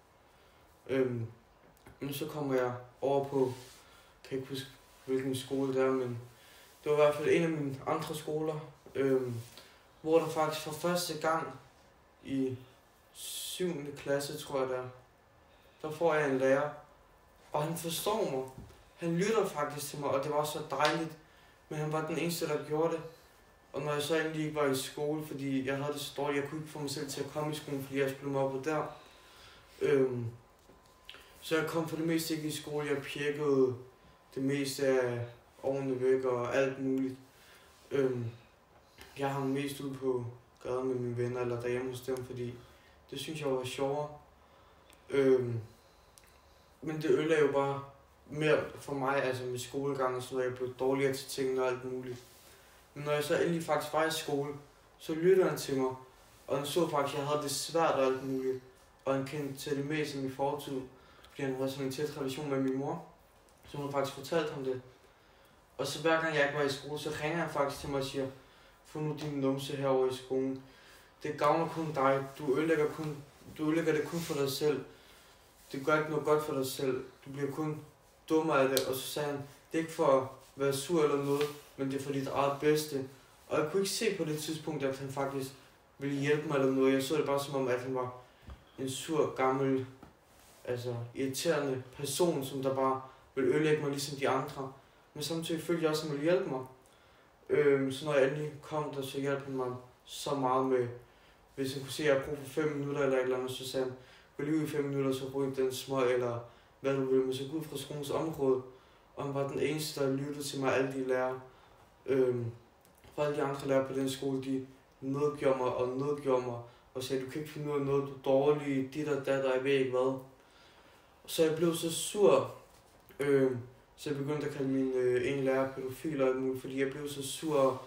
Men så kommer jeg over på, kan ikke huske hvilken skole det er, men det var i hvert fald en af mine andre skoler, hvor der faktisk for første gang i 7. klasse, tror jeg der får jeg en lærer, og han forstår mig. Han lytter faktisk til mig, og det var så dejligt, men han var den eneste, der gjorde det. Og når jeg så egentlig ikke var i skole, fordi jeg havde det så dårligt, jeg kunne ikke få mig selv til at komme i skolen, fordi jeg skulle mobbet der. Så jeg kom for det meste ikke i skole, jeg pjekkede det meste af årene væk og alt muligt. Jeg hang mest ud på gaden med mine venner eller derhjemme hos dem, fordi det synes jeg var sjovere. Men det ødelagde jo bare mere for mig, altså med skolegangen, så jeg blev dårligere til tingene og alt muligt. Men når jeg så endelig faktisk var i skole, så lyttede han til mig, og han så faktisk, at jeg havde det svært og alt muligt. Og han kendte til det mest af min fortid, fordi han havde sådan en tæt relation med min mor, så hun har faktisk fortalt ham det. Og så hver gang jeg ikke var i skole, så ringer han faktisk til mig og siger, få nu din numse herovre i skolen. Det gavner kun dig, du ødelægger det kun for dig selv. Det gør ikke noget godt for dig selv, du bliver kun dummere af det. Og så sagde han, det er ikke for at være sur eller noget, men det er for dit eget bedste. Og jeg kunne ikke se på det tidspunkt, at han faktisk ville hjælpe mig eller noget. Jeg så det bare som om, at han var en sur, gammel, altså irriterende person, som der bare ville ødelægge mig ligesom de andre. Men samtidig følte jeg også, at han ville hjælpe mig. Så når jeg endelig kom der, så hjalp han mig så meget med, hvis han kunne se, at jeg brugte for 5 minutter eller et eller andet, så sagde han, gå lige ud i 5 minutter, så brug den smøg, eller hvad du vil, men så gå ud fra skolens område. Og han var den eneste, der lyttede til mig, alle de lærere. For alle de andre lærere på den skole, de nedgjorde mig, og sagde, du kan ikke finde ud af noget, du er dårlig, dit og dat, og jeg ved ikke hvad. Så jeg blev så sur, så jeg begyndte at kalde min en lærer pædofil og alt muligt, fordi jeg blev så sur og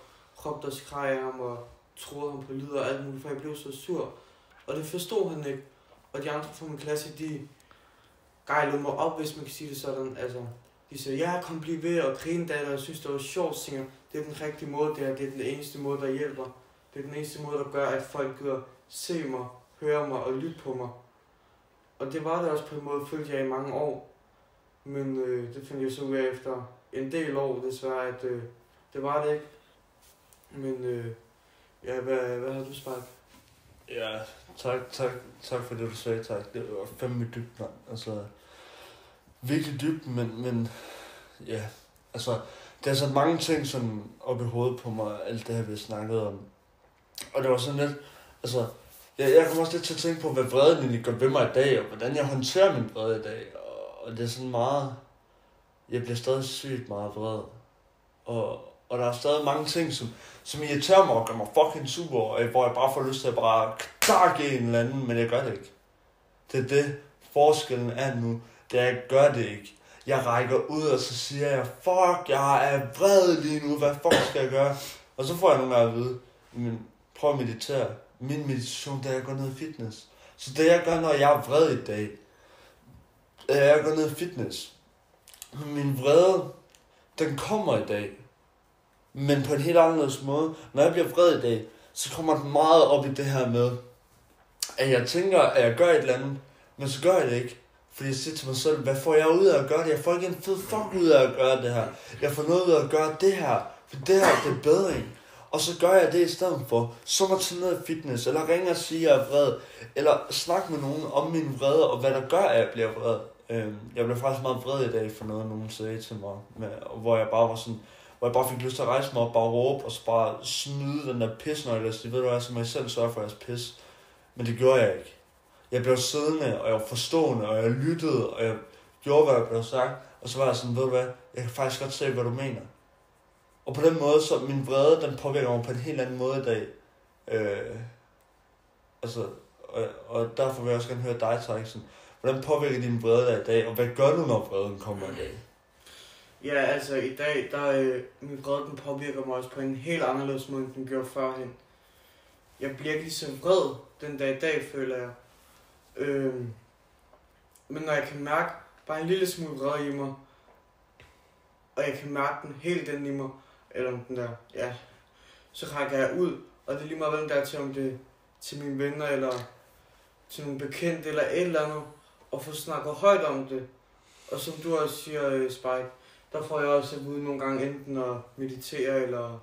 råbte og skreg af ham og troede ham på lyd og alt muligt, for jeg blev så sur. Og det forstod han ikke. Og de andre fra min klasse, de gejlede mig op, hvis man kan sige det sådan. Altså, de sagde, ja, kom blive ved og grine da, og jeg synes, det var sjovt, siger, det er den rigtige måde, det er den eneste måde, der hjælper. Det er den eneste måde, der gør, at folk gider se mig, høre mig og lytte på mig. Og det var det også på en måde, følte jeg i mange år. Men det fandt jeg så ud af efter en del år, desværre, at det var det ikke. Men ja, hvad har du Spark?
Ja, tak for det, du sagde, tak. Det var fandme dybt, mand. Altså, virkelig dybt, men ja, altså, der er så mange ting sådan op i hovedet på mig, alt det her, vi snakkede om. Og det var sådan lidt, altså, jeg kom også lidt til at tænke på, hvad vreden egentlig gør ved mig i dag, og hvordan jeg håndterer min vrede i dag. Og det er sådan meget, jeg bliver stadig sygt meget vred. Og der er stadig mange ting, som irriterer mig og gør mig fucking super, og hvor jeg bare får lyst til at bare knakke en eller anden, men jeg gør det ikke. Det er det, forskellen er nu, det er, jeg gør det ikke. Jeg rækker ud, og så siger jeg, fuck, jeg er vred lige nu, hvad fuck skal jeg gøre? Og så får jeg nogle gange at vide, men prøv at meditere. Min meditation, det er at gå ned i fitness. Så det jeg gør, når jeg er vred i dag, det er at gå ned i fitness. Min vrede, den kommer i dag. Men på en helt anderledes måde. Når jeg bliver vred i dag, så kommer det meget op i det her med, at jeg tænker, at jeg gør et eller andet, men så gør jeg det ikke. Fordi jeg siger til mig selv, hvad får jeg ud af at gøre det? Jeg får ikke en fed fuck ud af at gøre det her. Jeg får noget ud af at gøre det her. For det her, det er bedring. Og så gør jeg det i stedet for, så må jeg tage ned i fitness, eller ringe og sige, at jeg er vred, eller snakke med nogen om min vrede, og hvad der gør, at jeg bliver vred. Jeg blev faktisk meget vred i dag for noget, nogen sagde til mig, hvor jeg bare var sådan, hvor jeg bare fik lyst til at rejse mig op, bare råbe, og så bare smide den der pisnøgle, så det ved du hvad, så må jeg selv sørge for jeres pis. Men det gjorde jeg ikke. Jeg blev siddende, og jeg var forstående, og jeg lyttede, og jeg gjorde, hvad der blev sagt, og så var jeg sådan, ved du hvad, jeg kan faktisk godt se, hvad du mener. Og på den måde, så min vrede, den påvirker mig på en helt anden måde i dag. Og derfor vil jeg også gerne høre dig, Træksen. Hvordan påvirker din vrede dig i dag, og hvad gør du, når vreden kommer i dag?
Ja, altså i dag, min vrede, den påvirker mig også på en helt anderledes måde, end den gjorde førhen. Jeg bliver ikke lige så vred den dag i dag, føler jeg. Men når jeg kan mærke bare en lille smule vrede i mig, og jeg kan mærke den helt den i mig, eller den der, ja, så rækker jeg ud, og det er lige meget, hvordan der er til, om det til mine venner, eller til nogle bekendte, eller et eller andet, og få snakket højt om det. Og som du også siger, Spike, der får jeg også at vide nogle gange enten at meditere, eller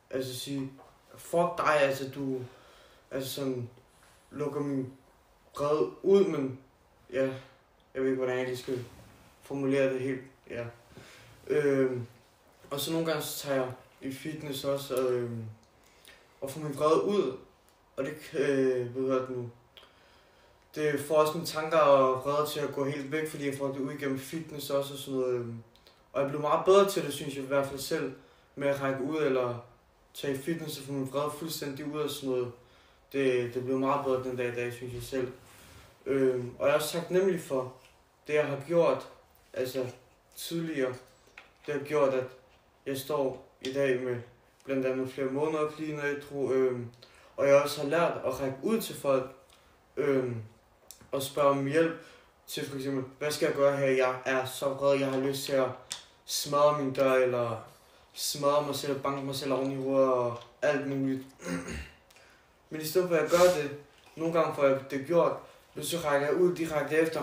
altså sige, fuck dig, altså du, altså sådan, lukker min vrede ud, men ja, jeg ved ikke, hvordan jeg lige skal formulere det helt, ja. Og så nogle gange så tager jeg i fitness også, og får min vrede ud, og det, ved jeg nu, det får også mine tanker og vrede til at gå helt væk, fordi jeg får det ud igennem fitness også og sådan noget. Og jeg blev meget bedre til det, synes jeg i hvert fald selv, med at række ud eller tage i fitness og få min vrede fuldstændig ud og sådan noget. Det blev meget bedre den dag i dag, synes jeg selv. Og jeg har også taknemmelig for det, jeg har gjort, altså tidligere. Det har gjort, at jeg står i dag med blandt andet flere måneder clean og ædru, og jeg også har lært at række ud til folk, og spørge om hjælp til for eksempel, hvad skal jeg gøre her? Jeg er så vred, jeg har lyst til at smadre min dør, eller smadre mig selv, banke mig selv oven i hovedet og alt muligt. Men i stedet for at jeg gør det, nogle gange får jeg det gjort, så rækker jeg ud direkte efter,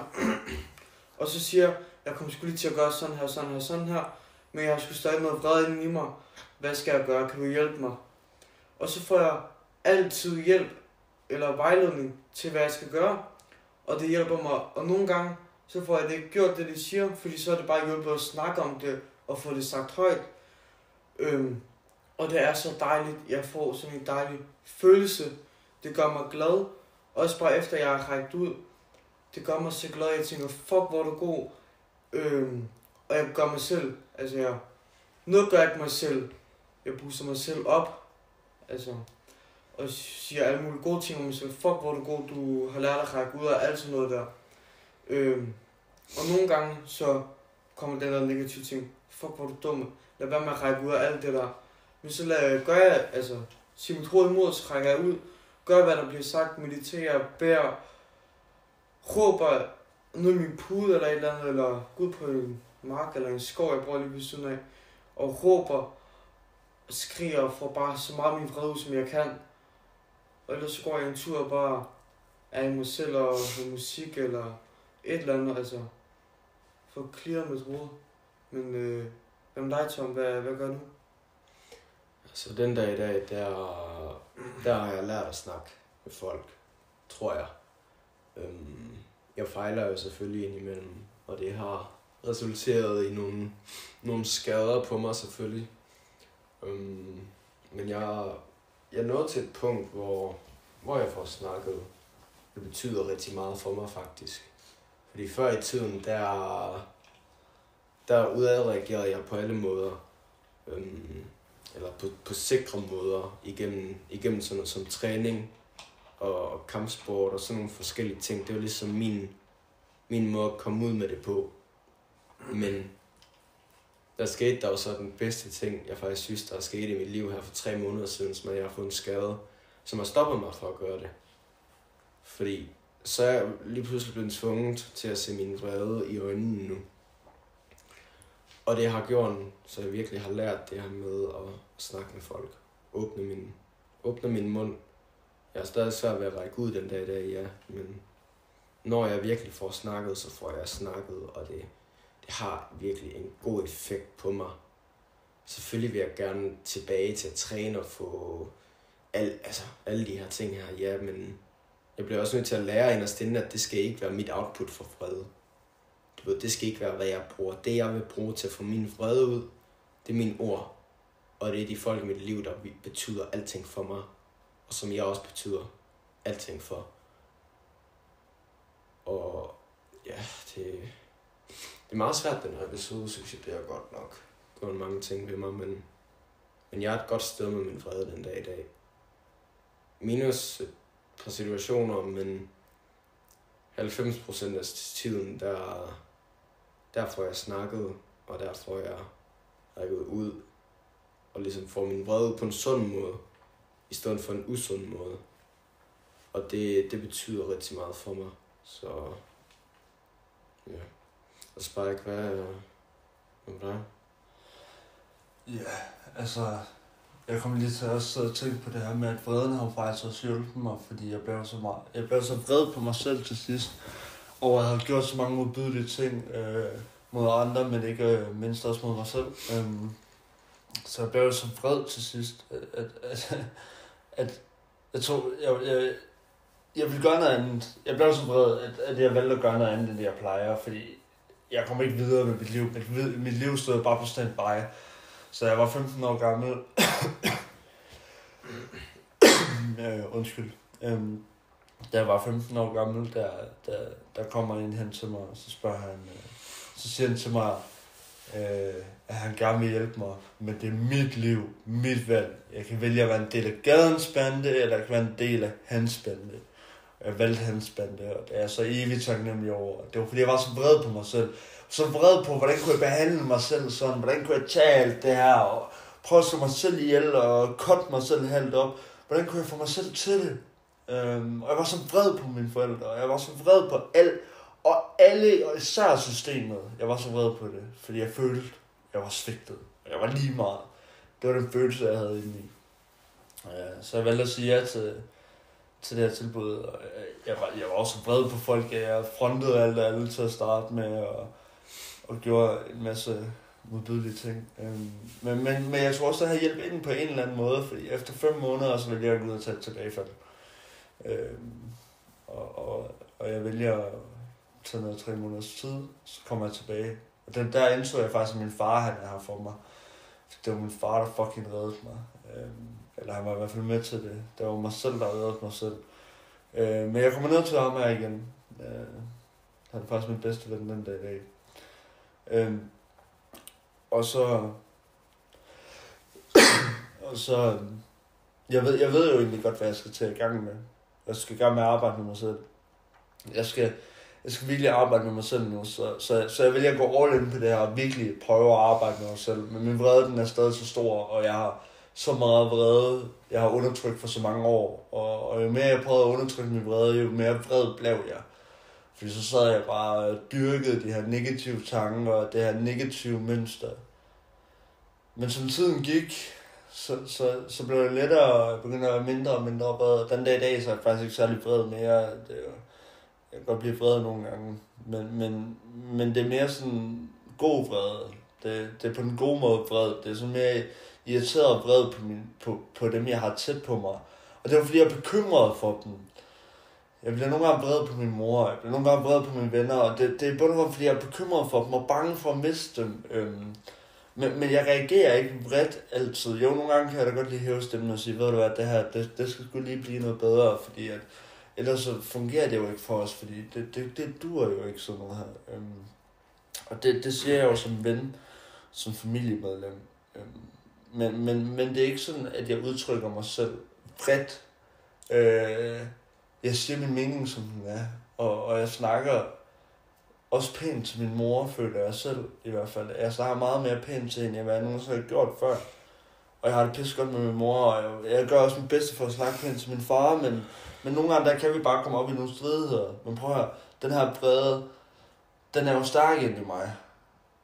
og så siger jeg kommer sgu lige til at gøre sådan her, sådan her, sådan her, men jeg har sgu stadig noget vrede inden i mig. Hvad skal jeg gøre? Kan du hjælpe mig? Og så får jeg altid hjælp eller vejledning til, hvad jeg skal gøre. Og det hjælper mig. Og nogle gange, så får jeg det ikke gjort, det de siger, fordi så er det bare hjulpet at snakke om det og få det sagt højt. Og det er så dejligt. Jeg får sådan en dejlig følelse. Det gør mig glad. Også bare efter jeg har rækket ud. Det gør mig så glad. Jeg tænker, fuck hvor er du god. Og jeg gør mig selv. Altså noget gør jeg ikke mig selv. Jeg booster mig selv op. Altså. Og siger alle mulige gode ting om mig selv. Fuck hvor er du god. Du har lært at række ud og alt sådan noget der. Og nogle gange så kommer den der negative ting. Fuck hvor er du dumme. Lad være med at række ud af alt det der. Men så gør jeg, altså, siger mit hoved imod, så rækker jeg ud. Gør hvad der bliver sagt, mediterer, beder, råber noget i min pude eller et eller andet, eller gå ud på en mark eller en skov, jeg bor lige ved siden af, og råber, skriger og får bare så meget min vrede ud, som jeg kan. Og ellers så går jeg en tur og bare er i mig selv og med musik eller et eller andet, altså, for at clear mit hoved. Men hvad med dig, Tom? Hvad gør du?
Så den dag i dag, der har jeg lært at snakke med folk, tror jeg. Jeg fejler jo selvfølgelig indimellem, og det har resulteret i nogle skader på mig selvfølgelig. Men jeg nåede til et punkt, hvor jeg får snakket. Det betyder rigtig meget for mig faktisk. Fordi før i tiden, der udadreagerede jeg på alle måder. Eller på sikre måder igennem sådan noget som træning og kampsport og sådan nogle forskellige ting. Det var ligesom min måde at komme ud med det på. Men der skete der jo så den bedste ting, jeg faktisk synes, der er sket i mit liv her for 3 måneder siden, som jeg har fået en skade, som har stoppet mig for at gøre det. Fordi så er jeg lige pludselig blevet tvunget til at se min vrede i øjnene nu. Og det har gjort, så jeg virkelig har lært det her med at snakke med folk. Åbne min mund. Jeg er stadig svært ved at række ud den dag i dag, ja. Men når jeg virkelig får snakket, så får jeg snakket, og det har virkelig en god effekt på mig. Selvfølgelig vil jeg gerne tilbage til at træne og få alle de her ting her, ja, men jeg bliver også nødt til at lære inderst inde, at det skal ikke være mit output for vrede. Det skal ikke være, hvad jeg bruger. Det, jeg vil bruge til at få min vrede ud, det er mine ord. Og det er de folk i mit liv, der betyder alting for mig. Og som jeg også betyder alting for. Og ja, det er meget svært, den her episode, synes jeg. Det er godt nok. Der er mange ting ved mig, men jeg er et godt sted med min vrede den dag i dag. Minus et par situationer, men 90% af tiden, der får jeg snakket, og der får jeg rækket ud, og ligesom får min vrede ud på en sund måde, i stedet for en usund måde. Og det betyder rigtig meget for mig, så ja. Og så bare ikke hvad dig?
Ja, altså, jeg kommer lige til at sidde og tænke på det her med, at vreden har faktisk også hjulpet mig, fordi jeg blev så vred på mig selv til sidst, og jeg havde gjort så mange modbydelige ting mod andre, men ikke mindst også mod mig selv. Så jeg blev så vred til sidst, at jeg tror, jeg ville gøre noget andet. Jeg blev så vred, at jeg valgte at gøre noget andet, end det jeg plejer, fordi jeg kom ikke videre med mit liv. Mit liv stod bare på standby. Så jeg var 15 år gammel. Undskyld. Da jeg var 15 år gammel, der kommer en hen til mig, og så spørger han, så siger han til mig, at han gerne vil hjælpe mig, men det er mit liv, mit valg. Jeg kan vælge at være en del af gadens bande, eller jeg kan være en del af hans bande. Jeg valgte hans bande, og det er så evigt taknemmelig over. Det var fordi, jeg var så vred på mig selv. Så vred på, hvordan kunne jeg behandle mig selv sådan, hvordan kunne jeg tage alt det her, og prøve at slå mig selv ihjel, og cutte mig selv halvt op. Hvordan kunne jeg få mig selv til det? Og jeg var så vred på mine forældre, og jeg var så vred på alt, og især systemet. Jeg var så vred på det, fordi jeg følte, jeg var svigtet. Jeg var lige meget. Det var den følelse, jeg havde inde i. Så jeg valgte at sige ja til det her tilbud. Og jeg var også vred på folk, jeg frontede alle til at starte med, og gjorde en masse modbydelige ting. Men jeg tror også, at jeg havde hjælp ind på en eller anden måde, fordi efter 5 måneder, så ville jeg gå ud og tage et tilbagefald. Og jeg vælger at tage noget 3 måneders tid, så kommer jeg tilbage. Og der indså jeg faktisk, at min far, han er her for mig. Det var min far, der fucking reddede mig. Eller han var i hvert fald med til det. Det var mig selv, der reddede mig selv. Men jeg kommer ned til ham her igen. Han er faktisk min bedste ven den dag i dag. Og så jeg ved jo egentlig godt, hvad jeg skal til i gang med. Jeg skal i gang med at arbejde med mig selv. Jeg skal virkelig arbejde med mig selv nu, så jeg vil gå all in på det her, og virkelig prøve at arbejde med mig selv. Men min vrede, den er stadig så stor, og jeg har så meget vrede, jeg har undertrykt for så mange år. Og jo mere jeg prøvede at undertrykke min vrede, jo mere vred blev jeg. Fordi så sad jeg bare og dyrkede de her negative tanker, og det her negative mønster. Men som tiden gik, så blev det lettere, og jeg begyndte at være mindre og mindre vred. Den dag i dag, så er jeg faktisk ikke særlig vred mere. Jeg kan godt blive vred nogle gange, men det er mere sådan god vrede. Det er på en god måde vred. Det er sådan mere irriteret vred på dem, jeg har tæt på mig. Og det var fordi, jeg er bekymret for dem. Jeg bliver nogle gange vred på min mor, jeg bliver nogle gange vred på mine venner, og det er både fordi, jeg er bekymret for dem og bange for at miste dem. Men jeg reagerer ikke vredt altid. Jo, nogle gange kan jeg da godt lige hæve stemmen og sige, ved du hvad, det her, det skal sgu lige blive noget bedre, fordi at ellers så fungerer det jo ikke for os, fordi det duer jo ikke sådan noget her. Og det siger jeg jo som ven, som familiemedlem. Men det er ikke sådan, at jeg udtrykker mig selv bredt. Jeg siger min mening, som den er, og jeg snakker også pænt til min mor, føler jeg selv i hvert fald. Jeg snakker meget mere pænt til hende, end hvad jeg nogensinde har gjort før. Og jeg har det pisse godt med min mor, og jeg gør også mit bedste for at snakke pænt til min far, men nogle gange der kan vi bare komme op i nogle stridigheder. Men prøv at høre, den her vrede, den er jo stærk ind i mig.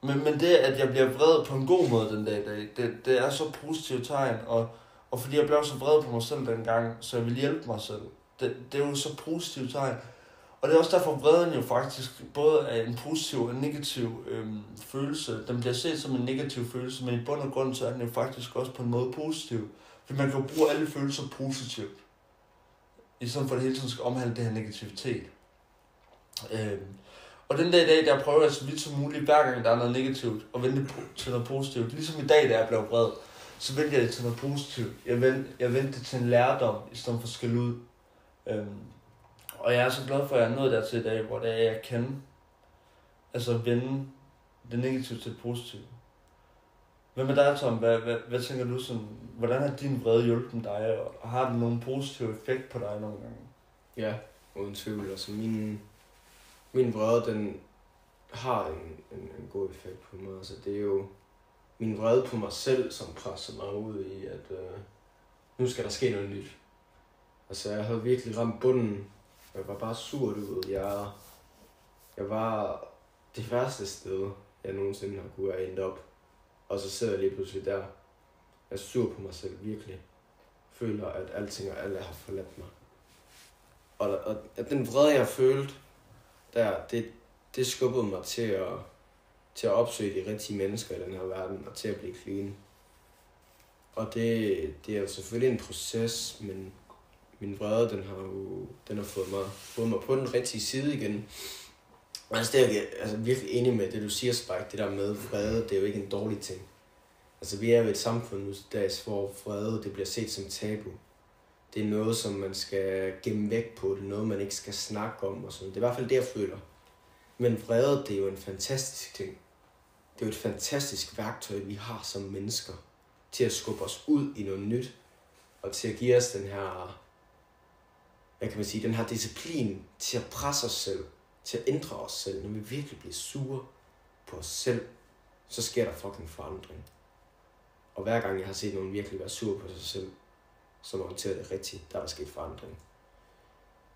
Men det, at jeg bliver vred på en god måde den dag i dag, det er så positivt tegn, og fordi jeg blev så vred på mig selv dengang, så jeg ville hjælpe mig selv. Det er jo så positivt tegn. Og det er også derfor, vreden jo faktisk både er en positiv og en negativ følelse. Den bliver set som en negativ følelse, men i bund og grund så er den jo faktisk også på en måde positiv. For man kan jo bruge alle følelser positivt, i stedet for at det hele tiden skal omhandle det her negativitet. Og den dag i dag, der prøver jeg så vidt som muligt, hver gang der er noget negativt, at vende det til noget positivt. Ligesom i dag, da jeg blev vred, så vendte jeg det til noget positivt. Jeg vendte det til en lærdom, i stedet for skæld ud. Og jeg er så glad for, at jeg er nået dertil i dag, hvor det er, jeg kan vende det negative til det positive. Hvad med dig, Tom? Hvad tænker du sådan, hvordan har din vrede hjulpet dig, og har det nogen positiv effekt på dig nogle gange?
Ja, uden tvivl. Altså min vrede, den har en god effekt på mig. Altså det er jo min vrede på mig selv, som presser mig ud i, at nu skal der ske noget nyt. Altså jeg havde virkelig ramt bunden. Jeg var bare sur ud. Jeg var det værste sted, jeg nogensinde har kunne have endt op. Og så sidder jeg lige pludselig der. Jeg er sur på mig selv, virkelig. Føler, at alting og alle har forladt mig. Og at den vrede, jeg følte, det skubbede mig til til at opsøge de rigtige mennesker i den her verden, og til at blive clean. Og det er jo selvfølgelig en proces, men min vrede, den har fået mig på den rigtige side igen. Altså, det er jeg virkelig enig med det, du siger, Spike, det der med vrede, det er jo ikke en dårlig ting. Altså, vi er jo et samfund nu til dags, hvor vrede, det bliver set som tabu. Det er noget, som man skal gemme væk på, det er noget, man ikke skal snakke om og sådan. Det er i hvert fald det, jeg føler. Men vrede, det er jo en fantastisk ting. Det er jo et fantastisk værktøj, vi har som mennesker, til at skubbe os ud i noget nyt, og til at give os den her, hvad kan man sige, den her disciplin til at presse os selv, til at ændre os selv. Når vi virkelig bliver sure på os selv, så sker der fucking forandring. Og hver gang jeg har set nogen virkelig være sur på sig selv, som håndterer det rigtigt, der er sket forandring.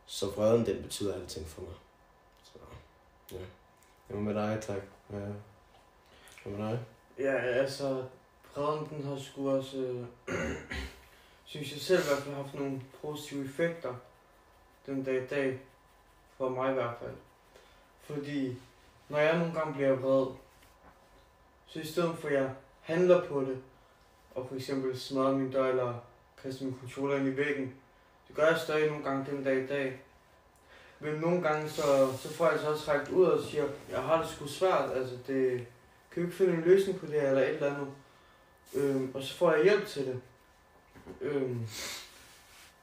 Så vreden, den betyder alting for mig. Så, ja. Hvad med dig, tak? Hvad med dig?
Ja, altså, vreden, den har sgu også, synes jeg selv i hvert fald, haft nogle positive effekter den dag i dag, for mig i hvert fald. Fordi, når jeg nogle gange bliver vred, så i stedet for at jeg handler på det, og for eksempel smadrer min dør, eller kaster min controller ind i væggen, så gør jeg stadig nogle gange den dag i dag. Men nogle gange, så får jeg så også rækket ud og siger, jeg har det sgu svært, altså det, kan vi ikke finde en løsning på det her, eller et eller andet. Og så får jeg hjælp til det.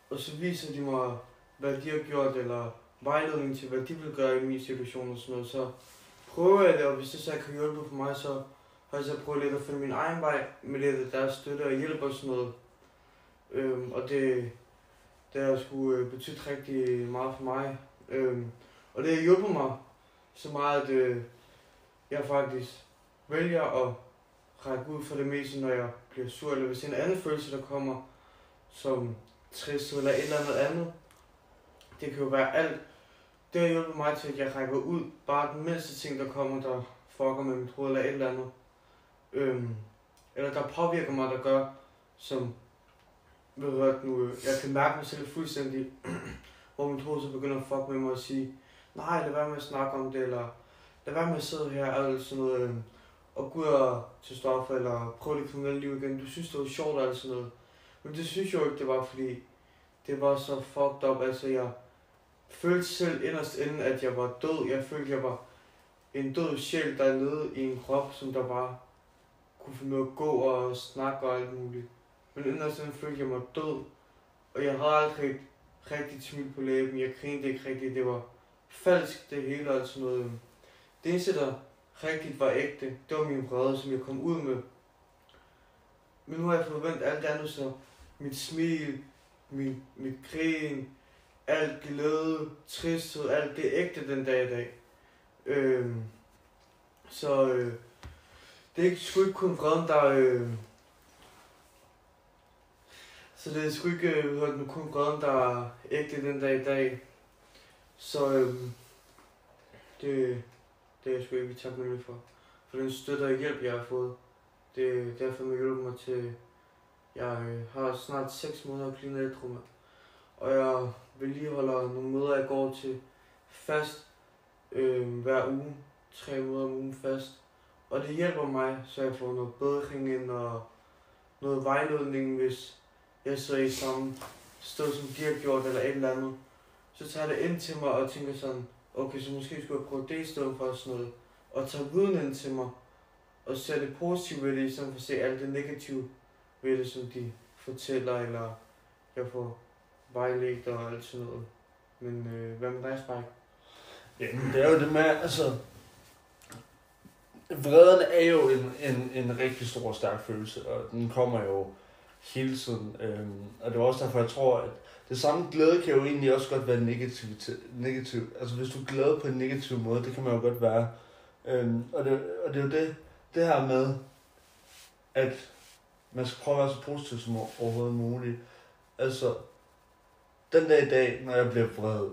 Og så viser de mig, hvad de har gjort, eller vejledning til, hvad de vil gøre i min situation og sådan noget. Så prøver jeg det, og hvis det så kan hjælpe for mig, så har jeg så prøvet lidt at finde min egen vej med lidt af deres støtte og hjælp og sådan noget. Og det har sgu betydet rigtig meget for mig. Og det har hjulpet mig så meget, at jeg faktisk vælger at række ud for det meste, når jeg bliver sur, eller hvis en anden følelse, der kommer, som tristhed eller et eller andet. Det kan jo være alt. Det har hjulpet mig til, at jeg rækker ud. Bare den mindste ting, der kommer, der fucker med mit hoved eller et eller andet. Eller der påvirker mig, der gør, som jeg kan mærke mig selv fuldstændig, hvor mit hoved så begynder at fuck med mig og sige, nej, lad være med at snakke om det, eller lad være med at sidde her, eller sådan noget, og gå ud og til stoffer, eller prøve det kriminelle liv igen. Du synes, det var sjovt, eller sådan noget. Men det synes jeg jo ikke, det var, fordi det var så fucked up. Altså, jeg følte selv inderst inden, at jeg var død. Jeg følte, jeg var en død sjæl dernede i en krop, som der bare kunne finde ud af at gå og snakke og alt muligt. Men inderst inden følte jeg mig død, og jeg havde aldrig rigtig smil på læben. Jeg grinede ikke rigtigt. Det var falsk, det hele og sådan noget. Det eneste, der rigtigt var ægte, det var min vrede, som jeg kom ud med. Men nu har jeg forventet alt andet, så mit smil, mit grin, alt glæde, tristhed, alt det er ægte den dag i dag. Det er sgu ikke kun vreden, der så det er sgu ikke kun vreden, der er ægte den dag i dag. Så det er jeg sgu ikke taknemmelig for. For den støtte og hjælp, jeg har fået. Det er derfor, man hjælper mig til. Jeg har snart 6 måneder clean ældre med. Og jeg vedligeholder nogle møder, jeg går til fast hver uge. 3 møder om ugen fast. Og det hjælper mig, så jeg får noget bedring ind og noget vejledning, hvis jeg sidder i samme sted, som de har gjort, eller et eller andet. Så tager det ind til mig og tænker sådan, okay, så måske skulle jeg prøve det i stedet for sådan noget. Og tage viden ind til mig, og se det positive ved det, i stedet for at se alt det negative ved det, som de fortæller, eller jeg får vejledt og alt sådan noget. Men hvad med dig, Spike?
Jamen, det er jo det med, altså, vreden er jo en rigtig stor og stærk følelse, og den kommer jo hele tiden. Og det er også derfor, jeg tror, at det samme glæde kan jo egentlig også godt være negativ. Altså hvis du er glad på en negativ måde, det kan man jo godt være. Og det er jo det her med, at man skal prøve at være så positiv som overhovedet muligt. Altså, den dag i dag, når jeg bliver vred,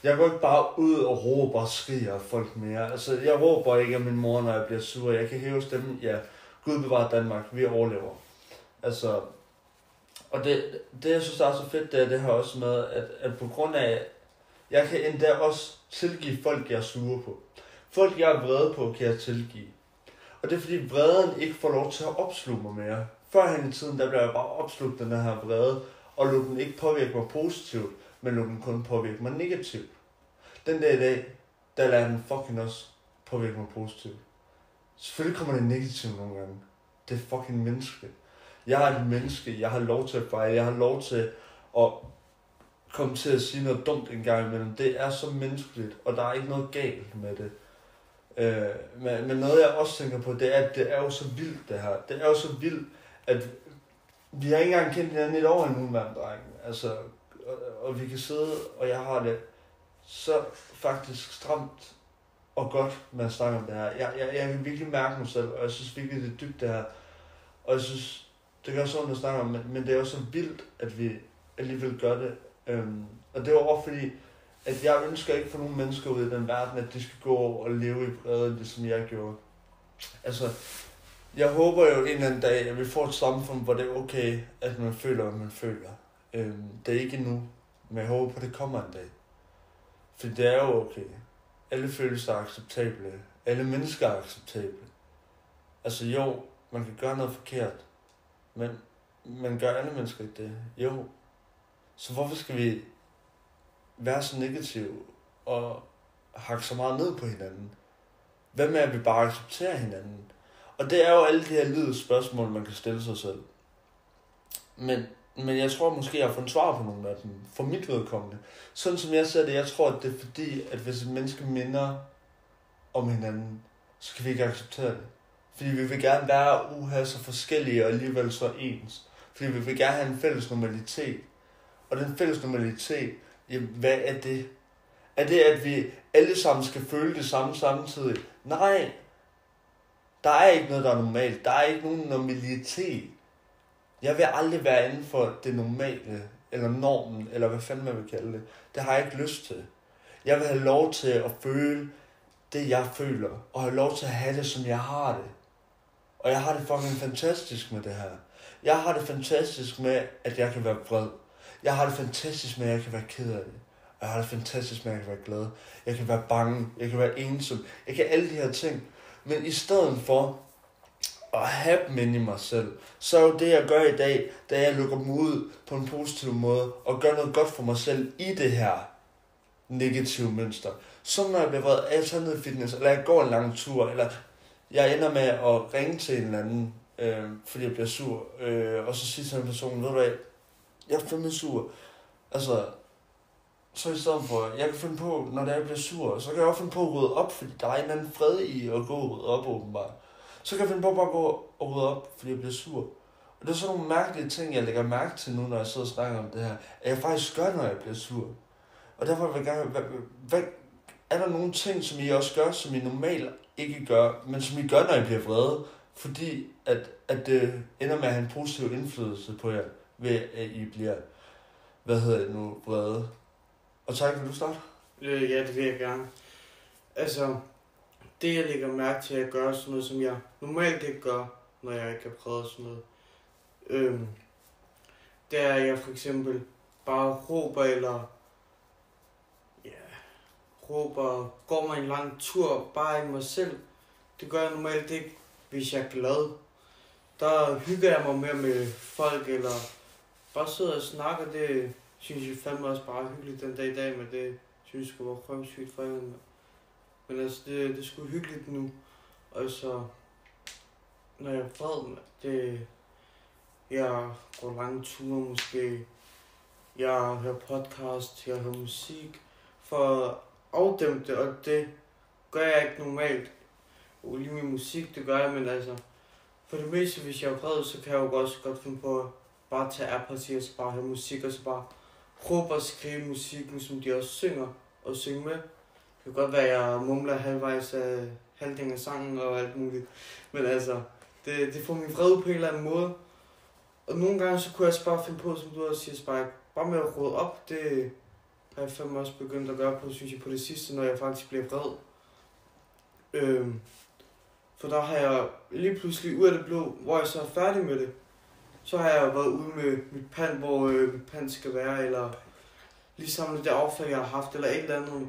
jeg går ikke bare ud og råber og skriger af folk mere. Altså, jeg råber ikke af min mor, når jeg bliver sur. Jeg kan hæve stemmen, ja, Gud bevarer Danmark, vi overlever. Altså, og det jeg synes er så fedt, det her også med, at på grund af, jeg kan endda også tilgive folk, jeg er sure på. Folk, jeg er vrede på, kan jeg tilgive. Og det er fordi vreden ikke får lov til at opsluge mig mere. Førhen i tiden, der blev jeg bare opslugt den her vrede, og lod den ikke påvirke mig positivt, men lod den kun påvirke mig negativt. Den der i dag, der lader den fucking også påvirke mig positivt. Selvfølgelig kommer det negativt nogle gange. Det er fucking menneskeligt. Jeg er et menneske, jeg har lov til at fejle, jeg har lov til at komme til at sige noget dumt en gang imellem. Det er så menneskeligt, og der er ikke noget galt med det. Men noget jeg også tænker på, det er, at det er jo så vildt det her. Det er jo så vildt, at vi har ikke engang kendt hinanden et år endnu, mand, dreng. Altså, og vi kan sidde, og jeg har det så faktisk stramt og godt med at snakke om det her. Jeg kan virkelig mærke mig selv, og jeg synes virkelig, det er dybt det her. Og jeg synes, det gør sådan at snakke om, men det er jo så vildt, at vi alligevel gør det. Og det var også fordi, at jeg ønsker ikke for nogle mennesker ude i den verden, at de skal gå og leve i vrede, ligesom jeg gjorde. Altså, jeg håber jo en eller anden dag, at vi får et samfund, hvor det er okay, at man føler, hvad man føler. Det er ikke endnu, men jeg håber på, at det kommer en dag. For det er jo okay. Alle følelser er acceptable. Alle mennesker er acceptable. Altså jo, man kan gøre noget forkert, men gør alle mennesker ikke det? Jo. Så hvorfor skal vi være så negative og hakke så meget ned på hinanden? Hvad med, at vi bare accepterer hinanden? Og det er jo alle de her livets spørgsmål, man kan stille sig selv. Men jeg tror måske, jeg har fundet svar på nogle af dem. For mit vedkommende. Sådan som jeg ser det, jeg tror, at det er fordi, at hvis et menneske minder om hinanden, så kan vi ikke acceptere det. Fordi vi vil gerne være så forskellige og alligevel så ens. Fordi vi vil gerne have en fælles normalitet. Og den fælles normalitet, jamen, hvad er det? Er det, at vi alle sammen skal føle det samme samtidig? Nej. Der er ikke noget, der er normalt. Der er ikke nogen normalitet. Jeg vil aldrig være inden for det normale, eller normen, eller hvad fanden man vil kalde det. Det har jeg ikke lyst til. Jeg vil have lov til at føle det, jeg føler, og have lov til at have det, som jeg har det. Og jeg har det fucking fantastisk med det her. Jeg har det fantastisk med, at jeg kan være vred. Jeg har det fantastisk med, at jeg kan være ked af det. Og jeg har det fantastisk med, at jeg kan være glad. Jeg kan være bange. Jeg kan være ensom. Jeg kan alle de her ting. Men i stedet for at have dem inde i mig selv, så er jo det, jeg gør i dag, da jeg lukker mig ud på en positiv måde, og gør noget godt for mig selv i det her negative mønster. Så når jeg bliver vred, jeg tager ned i fitness, eller jeg går en lang tur, eller jeg ender med at ringe til en eller anden, fordi jeg bliver sur, og så siger til den person, ved du hvad, jeg er fandme sur. Altså, så i stedet for, jeg kan finde på, når jeg bliver sur, så kan jeg også finde på at rydde op, fordi der er en eller anden fred i at gå og rydde op, åbenbart. Så kan jeg finde på bare at gå og rydde op, fordi jeg bliver sur. Og det er sådan nogle mærkelige ting, jeg lægger mærke til nu, når jeg sidder og snakker om det her, at jeg faktisk gør, når jeg bliver sur. Og derfor vil jeg gerne, er der nogle ting, som I også gør, som I normalt ikke gør, men som I gør, når I bliver vrede, fordi at det ender med at have en positiv indflydelse på jer, ved at I bliver, vrede. Og tak, vil du starte?
Ja, det vil jeg gerne. Altså, det jeg lægger mærke til at gøre sådan noget, som jeg normalt ikke gør, når jeg ikke har prøvet sådan noget, det er, at jeg for eksempel bare råber, eller går mig en lang tur, bare i mig selv. Det gør jeg normalt ikke, hvis jeg er glad. Der hygger jeg mig mere med folk, eller bare sidder og snakker. Det synes jeg fandme også bare hyggeligt den dag i dag, men det synes jeg skulle være røvsygt for hende. Men altså, det er sgu hyggeligt nu. Og så, når jeg er vred, jeg går lange ture måske. Jeg hører podcast, jeg hører musik. For at afdæmpe det, og det gør jeg ikke normalt. Lige min musik, det gør jeg, men altså, for det meste, hvis jeg er vred, så kan jeg jo også godt finde på at bare tage AirPods og så bare høre musik, og så bare råbe og skrive musikken, som de også synger og synge med. Det kan godt være, at jeg mumler halvvejs af halvdelen af sangen og alt muligt. Men altså, det får min vrede på en eller anden måde. Og nogle gange, så kunne jeg bare finde på, som du også siger, bare med at råde op. Det har jeg fandme også begyndt at gøre på, synes jeg, på det sidste, når jeg faktisk bliver vred. For der har jeg lige pludselig ud af det blå, hvor jeg så er færdig med det, så har jeg været ude med mit pand, hvor mit pand skal være, eller lige samle det affald, jeg har haft, eller et eller andet,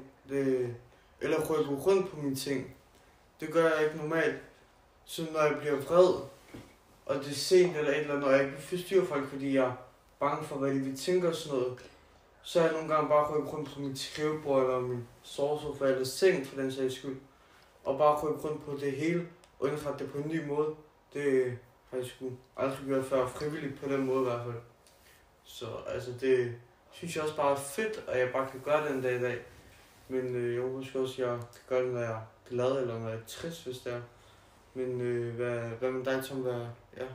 eller rykke rundt på mine ting. Det gør jeg ikke normalt. Så når jeg bliver vred, og det er sent eller et eller andet, og jeg ikke vil forstyrre folk, fordi jeg er bange for, hvad de vil tænke og sådan noget, så er jeg nogle gange bare rykket rundt på mit skrivebord eller min sovesofa eller seng for den sags skyld. Og bare rykket rundt på det hele, og indrette det på en ny måde. Det har jeg sgu aldrig gjort før, frivilligt på den måde i hvert fald. Så altså det synes jeg også bare er fedt, at jeg bare kan gøre det en dag i dag. Men jeg håber også, at jeg kan gøre det, når jeg er glad eller når jeg er trist, hvis det er. Men hvad med dig, Tom? Ja.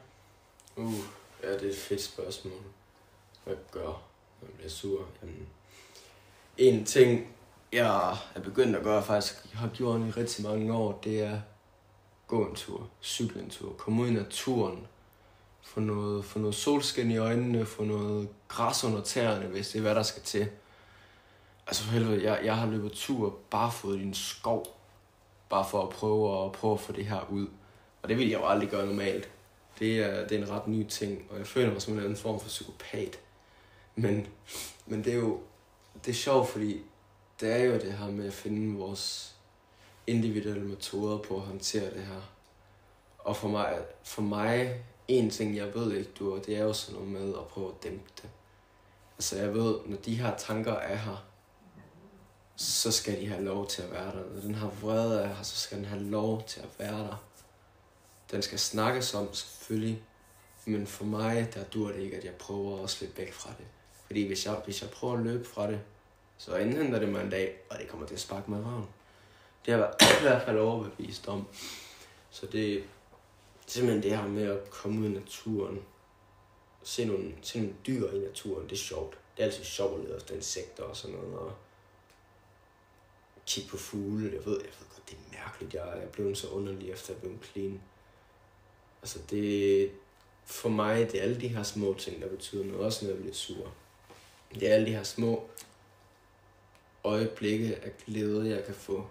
Ja, det er et fedt spørgsmål. Hvad gør, når man bliver sur? Jamen, en ting, jeg er begyndt at gøre, faktisk har gjort i rigtig mange år, det er gå en tur, cykle en tur, komme ud i naturen, få noget solskin i øjnene, få noget græs under tæerne, hvis det er, hvad der skal til. Altså for helvede, jeg har løbet tur barefod i en skov, bare for at prøve at få det her ud. Og det vil jeg jo aldrig gøre normalt. Det er en ret ny ting, og jeg føler mig som en anden form for psykopat. Men det er sjovt, fordi det er jo det her med at finde vores individuelle metoder på at håndtere det her. Og for mig en ting, jeg ved ikke, det er jo sådan noget med at prøve at dæmpe det. Altså jeg ved, når de her tanker er her, så skal de have lov til at være der. Når den her vrede er her, så skal den have lov til at være der. Den skal snakkes om, selvfølgelig. Men for mig, der dur det ikke, at jeg prøver at slippe væk fra det. Fordi hvis jeg prøver at løbe fra det, så indhenter det mig en dag, og det kommer til at sparke mig i røven. Det har jeg i hvert fald overbevist om. Så det er simpelthen det her med at komme ud i naturen. Se nogle dyr i naturen, det er sjovt. Det er altid sjovt at lede efter insekter og sådan noget. Og kigge på fugle. Jeg ved godt, det er mærkeligt. Jeg er blevet så underlig efter at blive clean. Altså for mig, det er alle de her små ting, der betyder noget. Også når jeg bliver sur. Det er alle de her små øjeblikke af glæde, jeg kan få,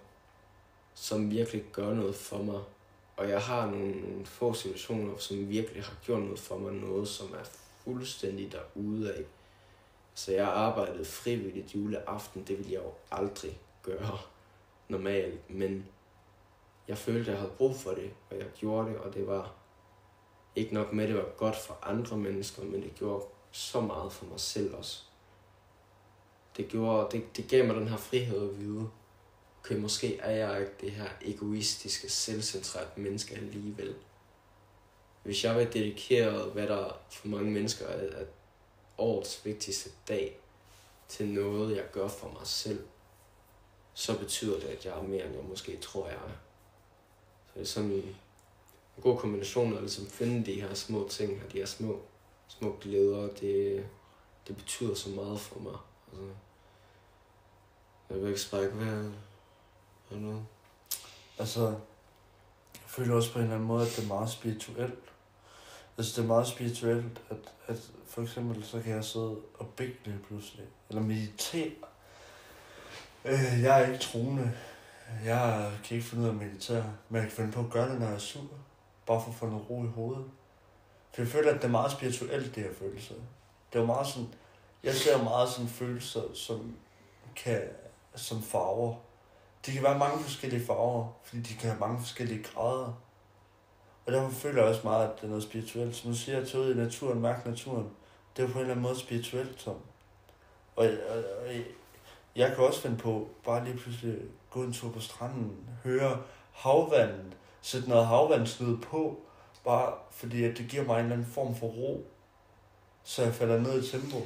som virkelig gør noget for mig. Og jeg har nogle få situationer, som virkelig har gjort noget for mig. Noget, som er fuldstændig derude af. Så jeg arbejdede frivilligt juleaften. Det ville jeg jo aldrig gøre normalt. Men jeg følte, at jeg havde brug for det, og jeg gjorde det. Og det var ikke nok med, at det var godt for andre mennesker, men det gjorde så meget for mig selv også. Det gav mig den her frihed at vide. Okay, måske er jeg ikke det her egoistiske, selvcentrerede menneske alligevel. Hvis jeg var dedikeret, hvad der for mange mennesker er årets vigtigste dag, til noget, jeg gør for mig selv, så betyder det, at jeg er mere, end jeg måske tror, jeg er. Så det er sådan en god kombination af ligesom finde de her små ting, og de her små glæder, det betyder så meget for mig. Altså, jeg vil ikke sprække hvad noget.
Altså, jeg føler også på en eller anden måde, at det er meget spirituelt. Altså, det er meget spirituelt, at for eksempel, så kan jeg sidde og bede lige pludselig, eller meditere. Jeg er ikke troende. Jeg kan ikke finde ud af at meditere, men jeg kan finde på at gøre det, når jeg er sur. Bare for at få noget ro i hovedet. For jeg føler, at det er meget spirituelt, det her følelse. Det er meget sådan, jeg ser meget sådan følelser, som farver. De kan være mange forskellige farver, fordi de kan have mange forskellige grader. Og derfor føler jeg også meget, at det er noget spirituelt. Som du siger, at tage ud i naturen, mærke naturen, det er jo på en eller anden måde spirituelt, Tom. Og jeg kan også finde på, bare lige pludselig gå en tur på stranden, høre havvandet, sætte noget havvandslyd på, bare fordi at det giver mig en eller anden form for ro, så jeg falder ned i tempo.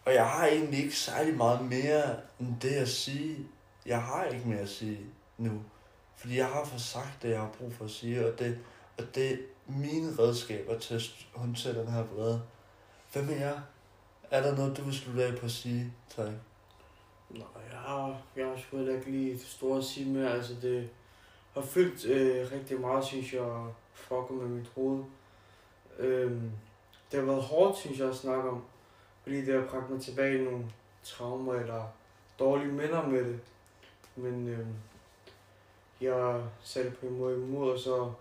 Og jeg har egentlig ikke særlig meget mere end det at sige. Jeg har ikke mere at sige nu. Fordi jeg har fået sagt det, jeg har brug for at sige. Og det er mine redskaber til at håndtere den her vrede. Hvad med jer? Er der noget, du vil slutte af på at sige, Tak?
Nej, jeg har sgu ikke lige det store at sige mere. Altså det har fyldt rigtig meget, synes jeg, fucker med mit hoved. Det har været hårdt, synes jeg, at snakke om. Fordi det har bragt mig tilbage i nogle traumer eller dårlige minder med det. Men jeg satte på en måde imod, og så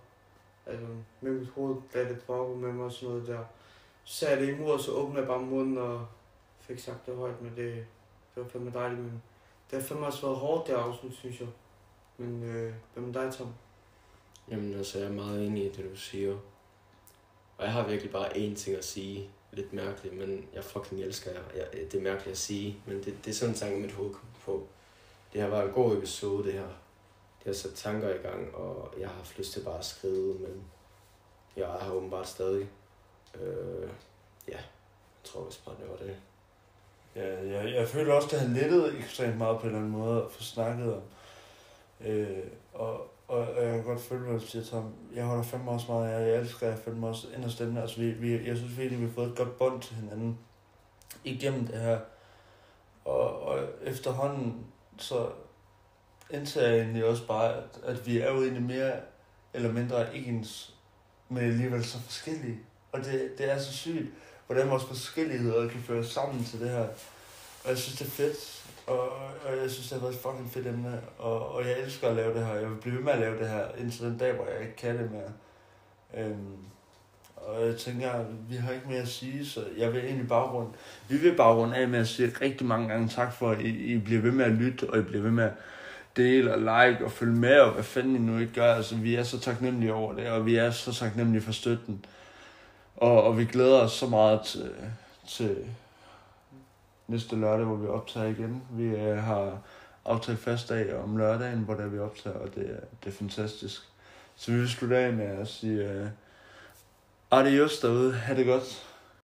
altså, med mit hoved, da det fucker med mig og sådan noget der. Så sagde jeg det imod, og så åbnede jeg bare munden og fik sagt det højt, men det var fandme dejligt. Men det har fandme også været hårdt det afsnit, synes jeg. Men hvad med dig, Tom?
Jamen altså, jeg er meget enig i det, du siger. Og jeg har virkelig bare én ting at sige. Lidt mærkeligt, men jeg fucking elsker jer. Det er mærkeligt at sige, men det er sådan en tanke, mit hoved kom på. Det har været en god episode, det her. Det har sat tanker i gang, og jeg har haft lyst til bare at skrive, men jeg er her åbenbart stadig. Jeg tror vist bare, det var det.
Ja, jeg føler også, det har lettet ekstremt meget på en eller anden måde at få snakket om. Og jeg kan godt følge, hvad du siger, Tom. Jeg holder fandme også meget af, jeg elsker jer fandme også inderst inde. Altså, jeg synes virkelig, vi har fået et godt bånd til hinanden igennem det her. Og efterhånden, så indser jeg egentlig også bare, at vi er jo egentlig mere eller mindre ens, men alligevel så forskellige. Og det er så sygt, hvordan vores forskelligheder kan føre sammen til det her. Og jeg synes, det er fedt. Og jeg synes, det har været et fucking fedt emne. Og jeg elsker at lave det her. Jeg vil blive ved med at lave det her, indtil den dag, hvor jeg ikke kan det mere. Og jeg tænker, vi har ikke mere at sige, så jeg vil egentlig vi vil bare runde af med at sige rigtig mange gange tak for, at I bliver ved med at lytte, og I bliver ved med at dele og like og følge med, og hvad fanden I nu ikke gør. Altså, vi er så taknemmelige over det, og vi er så taknemmelige for støtten. Og vi glæder os så meget til næste lørdag, hvor vi optager igen. Vi har aftalt fast dag om lørdagen, hvor der vi optager, og det er fantastisk. Så vi vil slutte af med at sige adios derude. Ha' det godt.